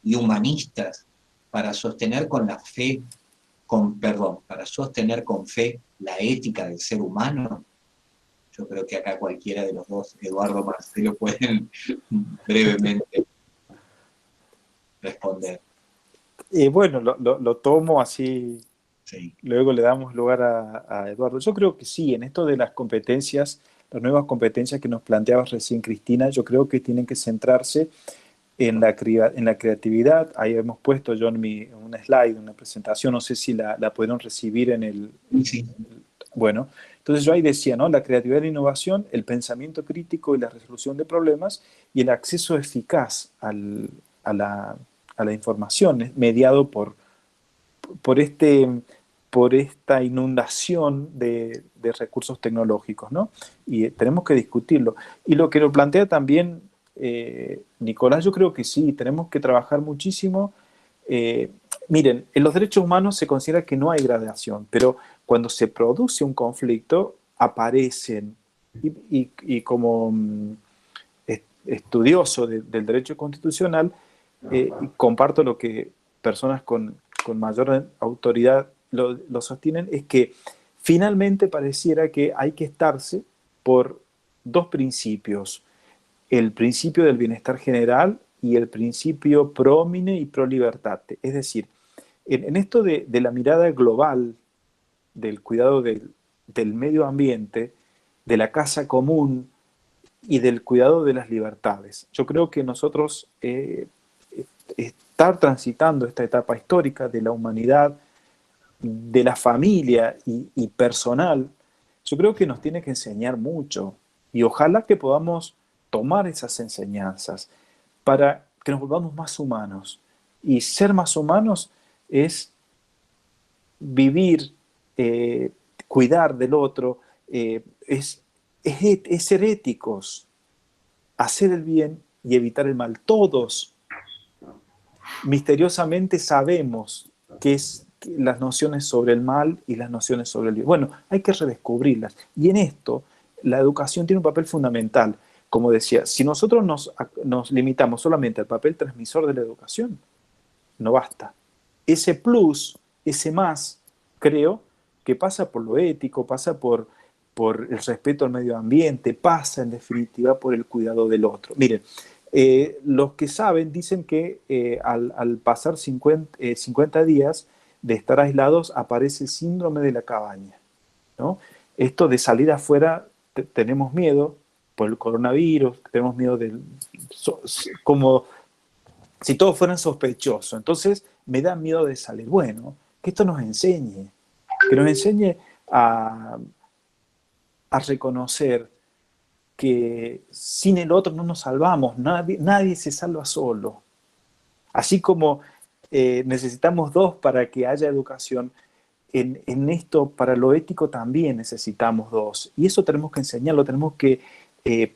y humanistas para sostener para sostener con fe la ética del ser humano. Yo creo que acá cualquiera de los dos, Eduardo o Marcelo, pueden brevemente responder. Bueno, lo tomo así, sí. Luego le damos lugar a Eduardo. Yo creo que sí, en esto de las competencias, las nuevas competencias que nos planteaba recién Cristina, yo creo que tienen que centrarse en la creatividad. Ahí hemos puesto yo en una slide, una presentación, no sé si la pudieron recibir en el... Sí. Bueno, entonces yo ahí decía, ¿no? La creatividad y la innovación, el pensamiento crítico y la resolución de problemas y el acceso eficaz a la información, mediado por esta inundación de recursos tecnológicos, ¿no? Y tenemos que discutirlo. Y lo que lo plantea también Nicolás, yo creo que sí, tenemos que trabajar muchísimo. Miren, en los derechos humanos se considera que no hay gradación, pero cuando se produce un conflicto, aparecen, y como estudioso del derecho constitucional, comparto lo que personas con mayor autoridad lo sostienen, es que finalmente pareciera que hay que estarse por dos principios: el principio del bienestar general y el principio pro homine y pro libertate. Es decir, en esto de la mirada global del cuidado del medio ambiente, de la casa común y del cuidado de las libertades, yo creo que nosotros estar transitando esta etapa histórica de la humanidad, de la familia y personal, yo creo que nos tiene que enseñar mucho, y ojalá que podamos tomar esas enseñanzas para que nos volvamos más humanos. Y ser más humanos es vivir, cuidar del otro, es ser éticos, hacer el bien y evitar el mal. Todos misteriosamente sabemos qué es las nociones sobre el mal y las nociones sobre el bien. Bueno, hay que redescubrirlas. Y en esto, la educación tiene un papel fundamental. Como decía, si nosotros nos limitamos solamente al papel transmisor de la educación, no basta. Ese plus, ese más, creo que pasa por lo ético, pasa por el respeto al medio ambiente, pasa en definitiva por el cuidado del otro. Miren, los que saben dicen que al pasar 50 días de estar aislados aparece el síndrome de la cabaña, ¿no? Esto de salir afuera, tenemos miedo por el coronavirus, tenemos miedo como si todos fueran sospechosos. Entonces me da miedo de salir. Bueno, que esto nos enseñe, a reconocer que sin el otro no nos salvamos, nadie se salva solo. Así como necesitamos dos para que haya educación, en esto, para lo ético también necesitamos dos. Y eso tenemos que enseñarlo, tenemos que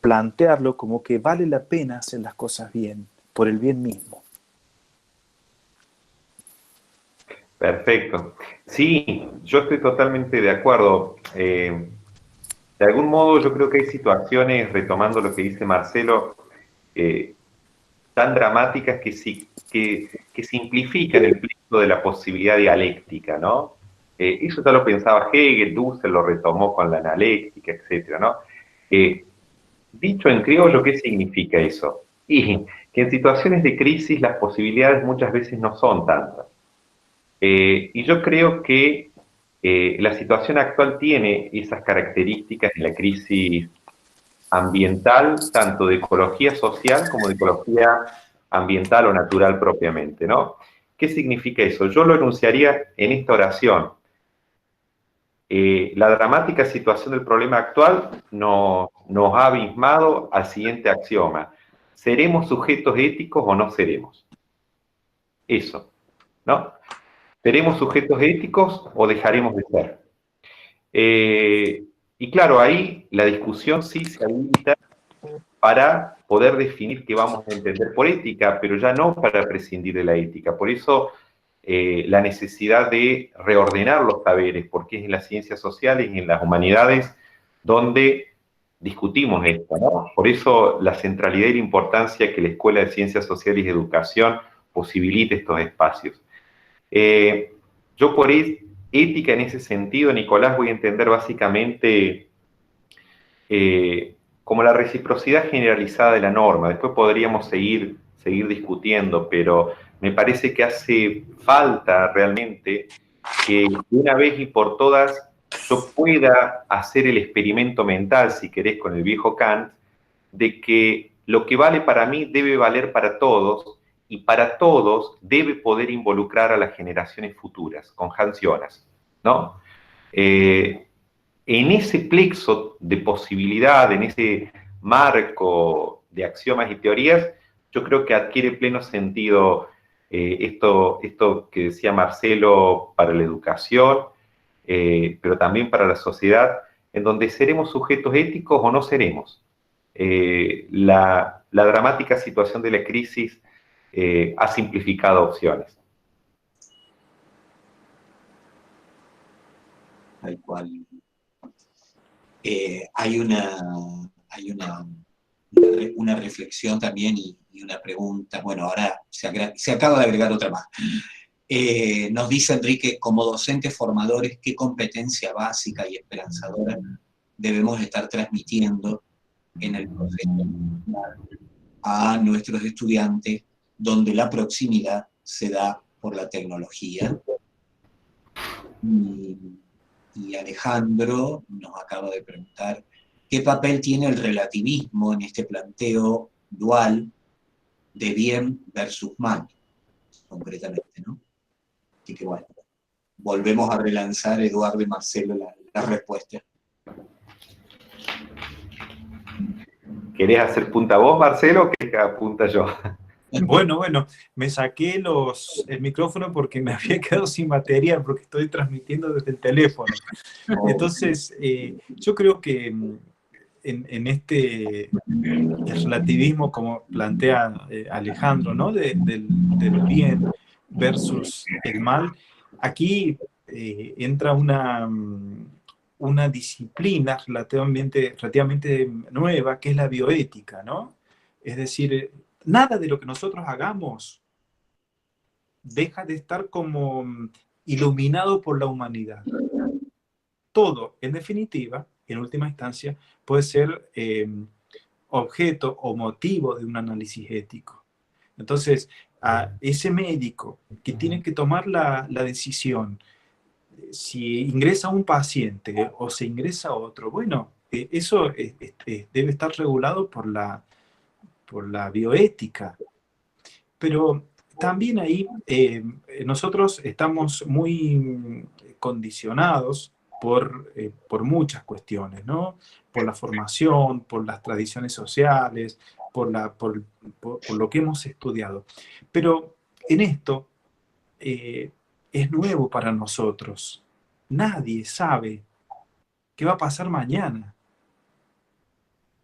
plantearlo como que vale la pena hacer las cosas bien, por el bien mismo. Perfecto. Sí, yo estoy totalmente de acuerdo. De algún modo yo creo que hay situaciones, retomando lo que dice Marcelo, tan dramáticas que simplifican el plano de la posibilidad dialéctica, ¿no? Eso ya lo pensaba Hegel, Dussel lo retomó con la analéctica, etcétera, ¿no? Dicho en criollo, ¿qué significa eso? Y que en situaciones de crisis las posibilidades muchas veces no son tantas. Y yo creo que la situación actual tiene esas características de la crisis ambiental, tanto de ecología social como de ecología ambiental o natural propiamente, ¿no? ¿Qué significa eso? Yo lo enunciaría en esta oración. La dramática situación del problema actual nos ha abismado al siguiente axioma: ¿seremos sujetos éticos o no seremos? Eso, ¿no? ¿Seremos sujetos éticos o dejaremos de ser? Y claro, ahí la discusión sí se habilita para poder definir qué vamos a entender por ética, pero ya no para prescindir de la ética. Por eso la necesidad de reordenar los saberes, porque es en las ciencias sociales y en las humanidades donde discutimos esto, ¿no? Por eso la centralidad y la importancia que la Escuela de Ciencias Sociales y Educación posibilite estos espacios. Yo por ética en ese sentido, Nicolás, voy a entender básicamente como la reciprocidad generalizada de la norma. Después podríamos seguir discutiendo, pero me parece que hace falta realmente que de una vez y por todas yo pueda hacer el experimento mental, si querés, con el viejo Kant, de que lo que vale para mí debe valer para todos, y para todos debe poder involucrar a las generaciones futuras, con Hans Jonas, ¿no? En ese plexo de posibilidad, en ese marco de axiomas y teorías, yo creo que adquiere pleno sentido esto que decía Marcelo para la educación, pero también para la sociedad, en donde seremos sujetos éticos o no seremos. La dramática situación de la crisis ha simplificado opciones. Tal cual. Hay una reflexión también y una pregunta. Bueno, ahora se acaba de agregar otra más. Nos dice Enrique, como docentes formadores, ¿qué competencia básica y esperanzadora debemos estar transmitiendo en el proceso a nuestros estudiantes, donde la proximidad se da por la tecnología? Y Alejandro nos acaba de preguntar, ¿qué papel tiene el relativismo en este planteo dual de bien versus mal, concretamente, ¿no? Así que bueno, volvemos a relanzar, Eduardo y Marcelo, la respuesta. ¿Querés hacer punta vos, Marcelo, o querés que punta yo? Bueno, me saqué el micrófono porque me había quedado sin batería, porque estoy transmitiendo desde el teléfono. Entonces, yo creo que en este relativismo, como plantea Alejandro, ¿no? Del bien versus el mal, aquí entra una disciplina relativamente nueva, que es la bioética, ¿no? Es decir, nada de lo que nosotros hagamos deja de estar como iluminado por la humanidad. Todo, en definitiva, en última instancia, puede ser objeto o motivo de un análisis ético. Entonces, a ese médico que tiene que tomar la decisión, si ingresa un paciente o se ingresa otro, bueno, eso debe estar regulado por la bioética. Pero también ahí nosotros estamos muy condicionados por muchas cuestiones, ¿no? Por la formación, por las tradiciones sociales, por lo que hemos estudiado. Pero en esto es nuevo para nosotros. Nadie sabe qué va a pasar mañana.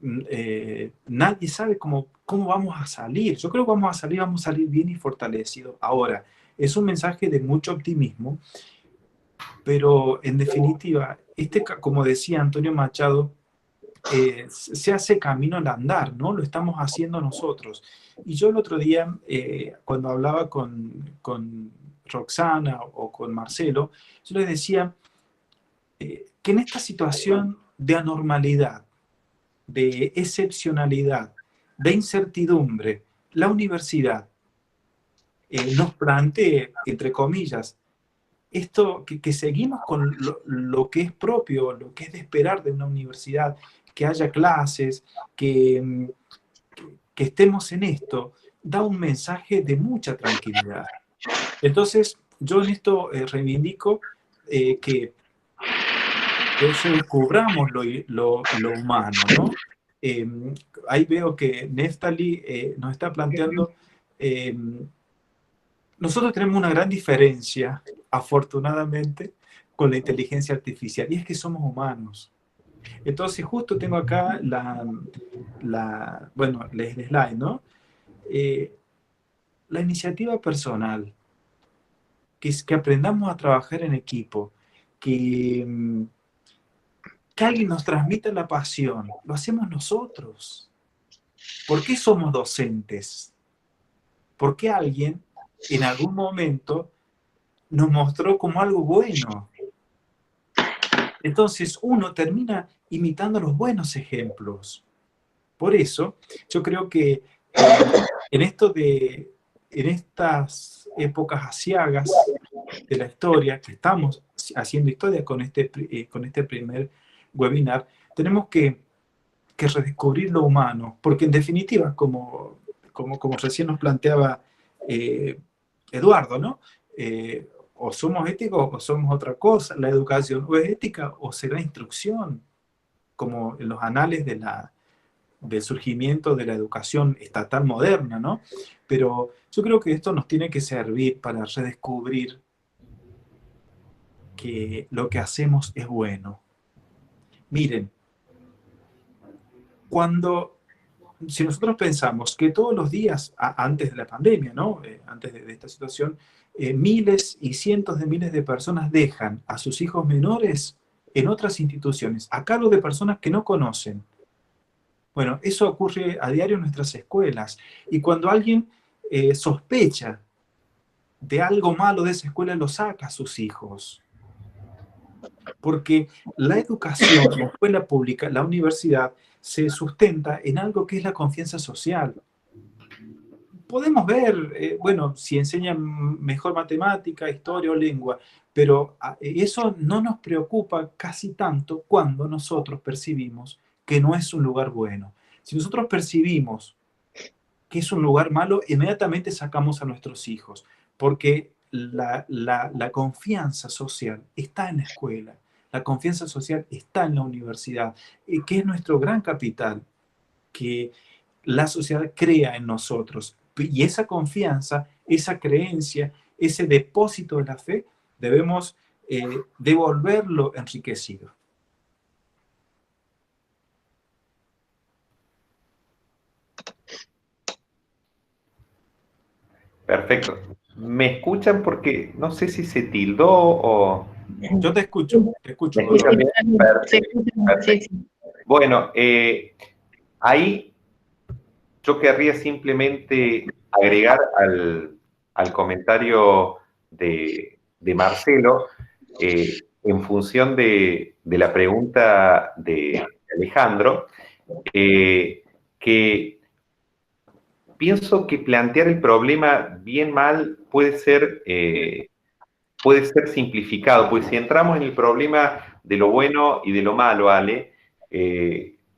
Nadie sabe cómo vamos a salir. Yo creo que vamos a salir bien y fortalecidos. Ahora, es un mensaje de mucho optimismo, pero en definitiva, como decía Antonio Machado, se hace camino al andar, ¿no? Lo estamos haciendo nosotros. Y yo el otro día, cuando hablaba con Roxana o con Marcelo, yo les decía que en esta situación de anormalidad, de excepcionalidad, de incertidumbre, la universidad nos plantee, entre comillas, esto que seguimos con lo que es propio, lo que es de esperar de una universidad, que haya clases, que estemos en esto, da un mensaje de mucha tranquilidad. Entonces, yo en esto reivindico que Entonces descubramos lo humano, ¿no? Ahí veo que Neftali nos está planteando, nosotros tenemos una gran diferencia, afortunadamente, con la inteligencia artificial, y es que somos humanos. Entonces justo tengo acá bueno, el slide, ¿no? La iniciativa personal, que aprendamos a trabajar en equipo, que alguien nos transmita la pasión, lo hacemos nosotros. ¿Por qué somos docentes? Porque alguien en algún momento nos mostró como algo bueno. Entonces uno termina imitando los buenos ejemplos. Por eso yo creo que en estas épocas aciagas de la historia, que estamos haciendo historia con este primer webinar, tenemos que redescubrir lo humano, porque en definitiva, como recién nos planteaba Eduardo, ¿no? O somos éticos o somos otra cosa. La educación o es ética o será instrucción, como en los anales del surgimiento de la educación estatal moderna, ¿no? Pero yo creo que esto nos tiene que servir para redescubrir que lo que hacemos es bueno. Miren, si nosotros pensamos que todos los días, antes de la pandemia, ¿no? Antes de esta situación, miles y cientos de miles de personas dejan a sus hijos menores en otras instituciones, a cargo de personas que no conocen. Bueno, eso ocurre a diario en nuestras escuelas. Y cuando alguien sospecha de algo malo de esa escuela, lo saca a sus hijos. Porque la educación, la escuela pública, la universidad, se sustenta en algo que es la confianza social. Podemos ver, bueno, si enseñan mejor matemática, historia o lengua, pero eso no nos preocupa casi tanto cuando nosotros percibimos que no es un lugar bueno. Si nosotros percibimos que es un lugar malo, inmediatamente sacamos a nuestros hijos, porque la confianza social está en la escuela, la confianza social está en la universidad, que es nuestro gran capital, que la sociedad crea en nosotros. Y esa confianza, esa creencia, ese depósito de la fe, debemos devolverlo enriquecido. Perfecto. ¿Me escuchan? Porque no sé si se tildó o... Yo te escucho. ¿Me escuchan bien? Perfecto. Bueno, ahí yo querría simplemente agregar al comentario de Marcelo, en función de la pregunta de Alejandro, que pienso que plantear el problema bien mal puede ser simplificado, pues si entramos en el problema de lo bueno y de lo malo, Ale,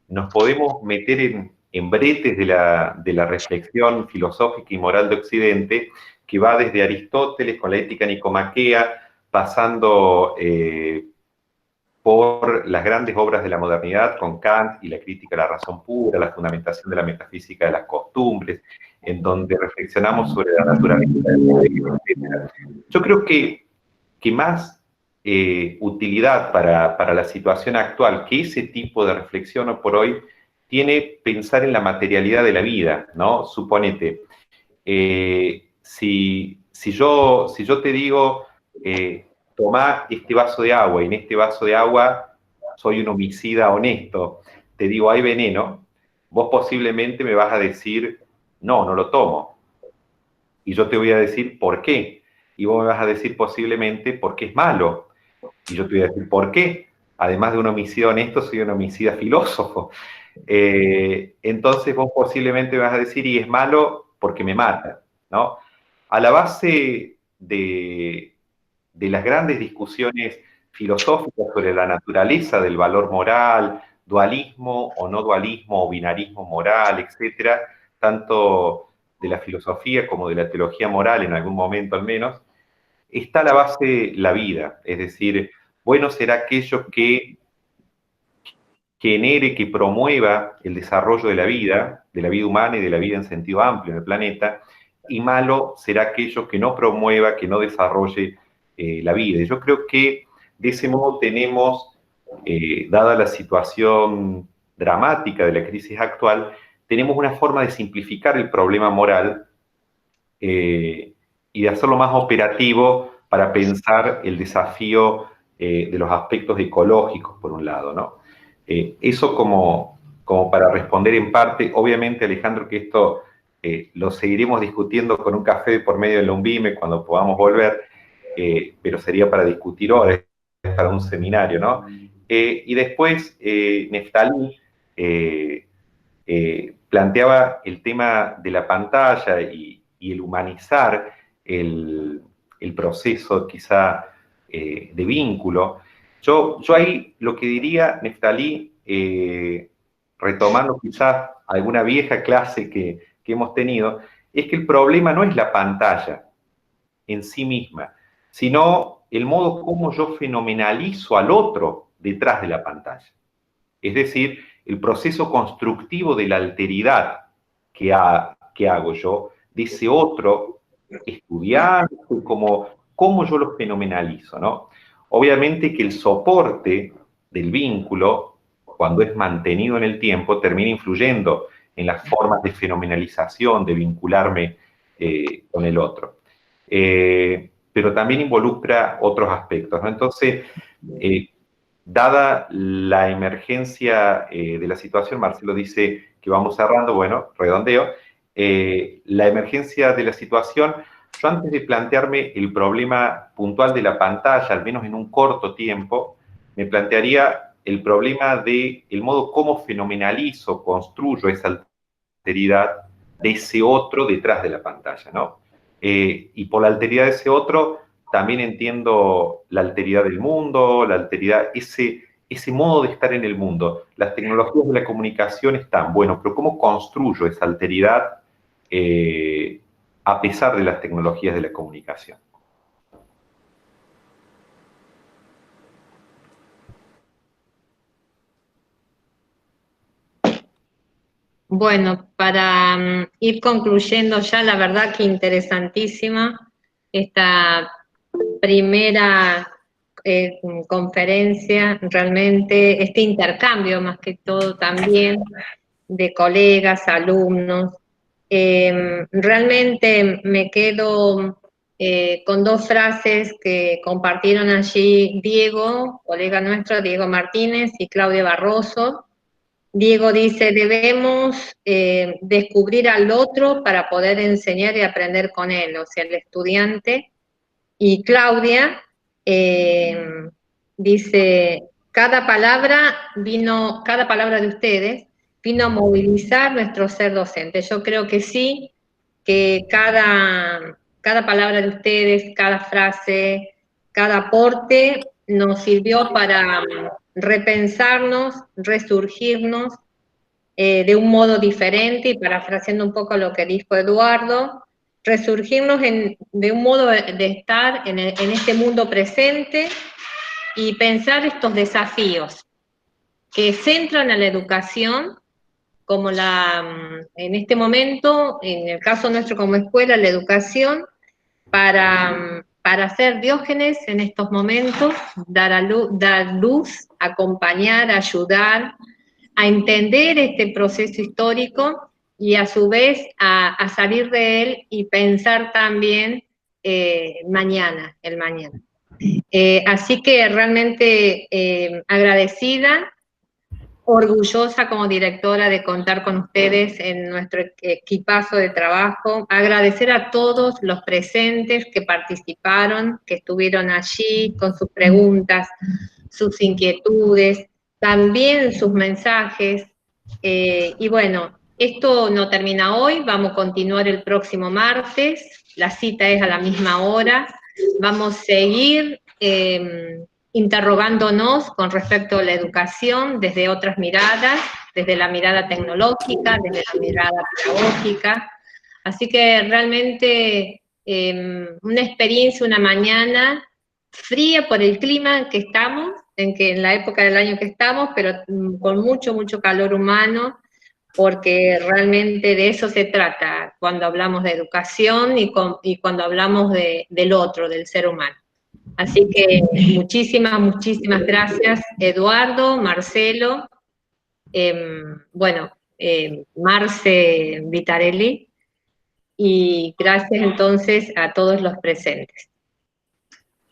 nos podemos meter en bretes de la reflexión filosófica y moral de Occidente, que va desde Aristóteles con la ética nicomaquea, pasando por las grandes obras de la modernidad con Kant y la crítica a la razón pura, la fundamentación de la metafísica de las costumbres, en donde reflexionamos sobre la naturaleza del mundo, etc. Yo creo que más utilidad para la situación actual que ese tipo de reflexión hoy por hoy tiene pensar en la materialidad de la vida, ¿no? Suponete, si yo te digo, tomá este vaso de agua, y en este vaso de agua soy un homicida honesto, te digo, hay veneno, vos posiblemente me vas a decir, no, no lo tomo. Y yo te voy a decir, ¿por qué? Y vos me vas a decir posiblemente, porque es malo. Y yo te voy a decir, ¿por qué? Además de un homicida honesto, soy un homicida filósofo. Entonces vos posiblemente me vas a decir, y es malo porque me mata, ¿no? A la base de las grandes discusiones filosóficas sobre la naturaleza del valor moral, dualismo o no dualismo, o binarismo moral, etcétera, tanto de la filosofía como de la teología moral, en algún momento al menos, está a la base la vida. Es decir, bueno será aquello que genere, que promueva el desarrollo de la vida humana y de la vida en sentido amplio en el planeta, y malo será aquello que no promueva, que no desarrolle la vida. Y yo creo que de ese modo tenemos, dada la situación dramática de la crisis actual, tenemos una forma de simplificar el problema moral y de hacerlo más operativo para pensar el desafío de los aspectos ecológicos, por un lado, ¿no? Eso como para responder en parte. Obviamente, Alejandro, que esto lo seguiremos discutiendo con un café por medio de la UNVIME cuando podamos volver, pero sería para discutir ahora, para un seminario, ¿no? Y después, Neftalí planteaba el tema de la pantalla y el humanizar el proceso quizá de vínculo. Yo ahí lo que diría, Neftalí, retomando quizás alguna vieja clase que hemos tenido, es que el problema no es la pantalla en sí misma, sino el modo como yo fenomenalizo al otro detrás de la pantalla. Es decir, el proceso constructivo de la alteridad que hago yo, de ese otro estudiante, cómo yo lo fenomenalizo, ¿no? Obviamente que el soporte del vínculo, cuando es mantenido en el tiempo, termina influyendo en las formas de fenomenalización, de vincularme con el otro. Pero también involucra otros aspectos, ¿no? Entonces, dada la emergencia de la situación, Marcelo dice que vamos cerrando, bueno, redondeo, la emergencia de la situación, yo antes de plantearme el problema puntual de la pantalla, al menos en un corto tiempo, me plantearía el problema de el modo como fenomenalizo, construyo esa alteridad de ese otro detrás de la pantalla, ¿no? Y por la alteridad de ese otro, también entiendo la alteridad del mundo, la alteridad, ese modo de estar en el mundo. Las tecnologías de la comunicación están, bueno, pero ¿cómo construyo esa alteridad a pesar de las tecnologías de la comunicación? Bueno, para ir concluyendo ya, la verdad que interesantísima esta primera conferencia, realmente este intercambio más que todo también de colegas, alumnos. Realmente me quedo con dos frases que compartieron allí Diego, colega nuestro, Diego Martínez y Claudia Barroso. Diego dice, debemos descubrir al otro para poder enseñar y aprender con él, o sea, el estudiante. Y Claudia dice, cada palabra de ustedes vino a movilizar nuestro ser docente. Yo creo que sí, que cada palabra de ustedes, cada frase, cada aporte nos sirvió para repensarnos, resurgirnos de un modo diferente, y parafraseando un poco lo que dijo Eduardo, resurgirnos de un modo de estar en este mundo presente y pensar estos desafíos que centran a la educación, como en este momento, en el caso nuestro como escuela, la educación, para ser Diógenes en estos momentos, dar luz, acompañar, ayudar, a entender este proceso histórico y a su vez a salir de él y pensar también el mañana. Así que realmente agradecida, orgullosa como directora de contar con ustedes en nuestro equipazo de trabajo, agradecer a todos los presentes que participaron, que estuvieron allí con sus preguntas, sus inquietudes, también sus mensajes, y bueno, esto no termina hoy, vamos a continuar el próximo martes, la cita es a la misma hora, vamos a seguir interrogándonos con respecto a la educación desde otras miradas, desde la mirada tecnológica, desde la mirada pedagógica, así que realmente una experiencia, una mañana fría por el clima en que estamos, en la época del año que estamos, pero con mucho, mucho calor humano, porque realmente de eso se trata cuando hablamos de educación y cuando hablamos del otro, del ser humano. Así que muchísimas, muchísimas gracias, Eduardo, Marcelo, Marce Vitarelli, y gracias entonces a todos los presentes.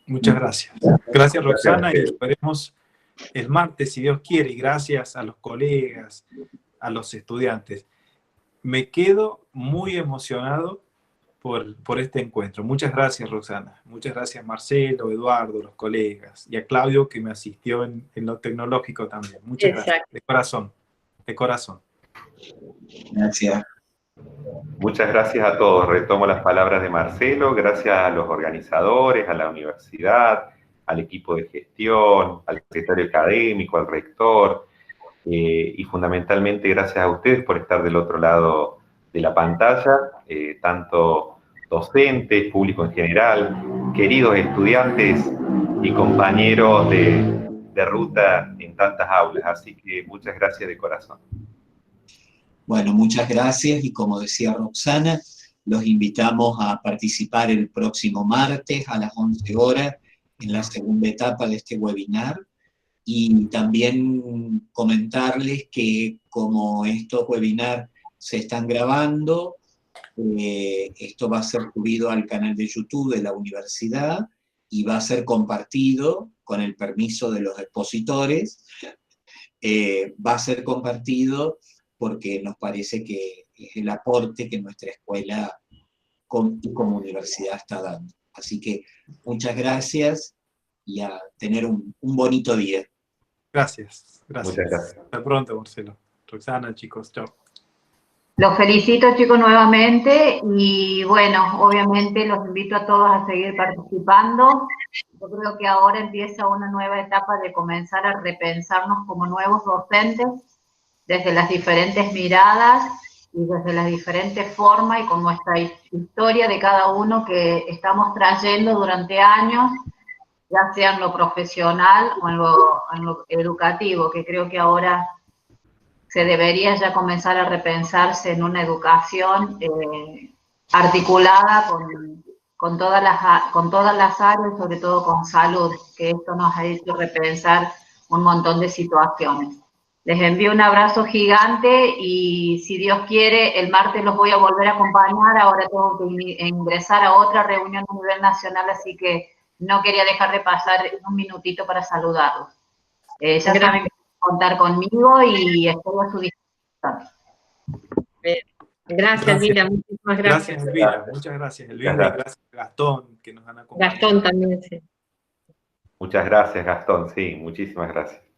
Muchas gracias. Gracias, Roxana, y nos veremos el martes, si Dios quiere, y gracias a los colegas, a los estudiantes. Me quedo muy emocionado por este encuentro. Muchas gracias, Roxana. Muchas gracias, Marcelo, Eduardo, los colegas, y a Claudio, que me asistió en lo tecnológico también. Muchas gracias, de corazón, de corazón. Gracias. Muchas gracias a todos. Retomo las palabras de Marcelo. Gracias a los organizadores, a la universidad, al equipo de gestión, al secretario académico, al rector, y fundamentalmente gracias a ustedes por estar del otro lado de la pantalla, tanto docentes, público en general, queridos estudiantes y compañeros de ruta en tantas aulas. Así que muchas gracias de corazón. Bueno, muchas gracias, y como decía Roxana, los invitamos a participar el próximo martes a las 11 horas en la segunda etapa de este webinar, y también comentarles que como estos webinars se están grabando, esto va a ser subido al canal de YouTube de la universidad y va a ser compartido con el permiso de los expositores, va a ser compartido porque nos parece que es el aporte que nuestra escuela como universidad está dando. Así que muchas gracias y a tener un bonito día. Gracias, gracias. Muchas gracias. Hasta pronto, Marcelo. Roxana, chicos, chao. Los felicito, chicos, nuevamente, y bueno, obviamente los invito a todos a seguir participando. Yo creo que ahora empieza una nueva etapa de comenzar a repensarnos como nuevos docentes, desde las diferentes miradas y desde las diferentes formas y con nuestra historia de cada uno que estamos trayendo durante años, ya sea en lo profesional o en lo educativo, que creo que ahora se debería ya comenzar a repensarse en una educación articulada con todas las áreas, sobre todo con salud, que esto nos ha hecho repensar un montón de situaciones. Les envío un abrazo gigante y si Dios quiere, el martes los voy a volver a acompañar. Ahora tengo que ingresar a otra reunión a nivel nacional, así que no quería dejar de pasar un minutito para saludarlos. Ya saben que contar conmigo y estoy a su disposición. Gracias, Elvira, muchísimas gracias. Gracias, Elvira, muchas gracias, Elvira, y gracias a Gastón, que nos han acompañado. Gastón también, sí. Muchas gracias, Gastón, sí, muchísimas gracias.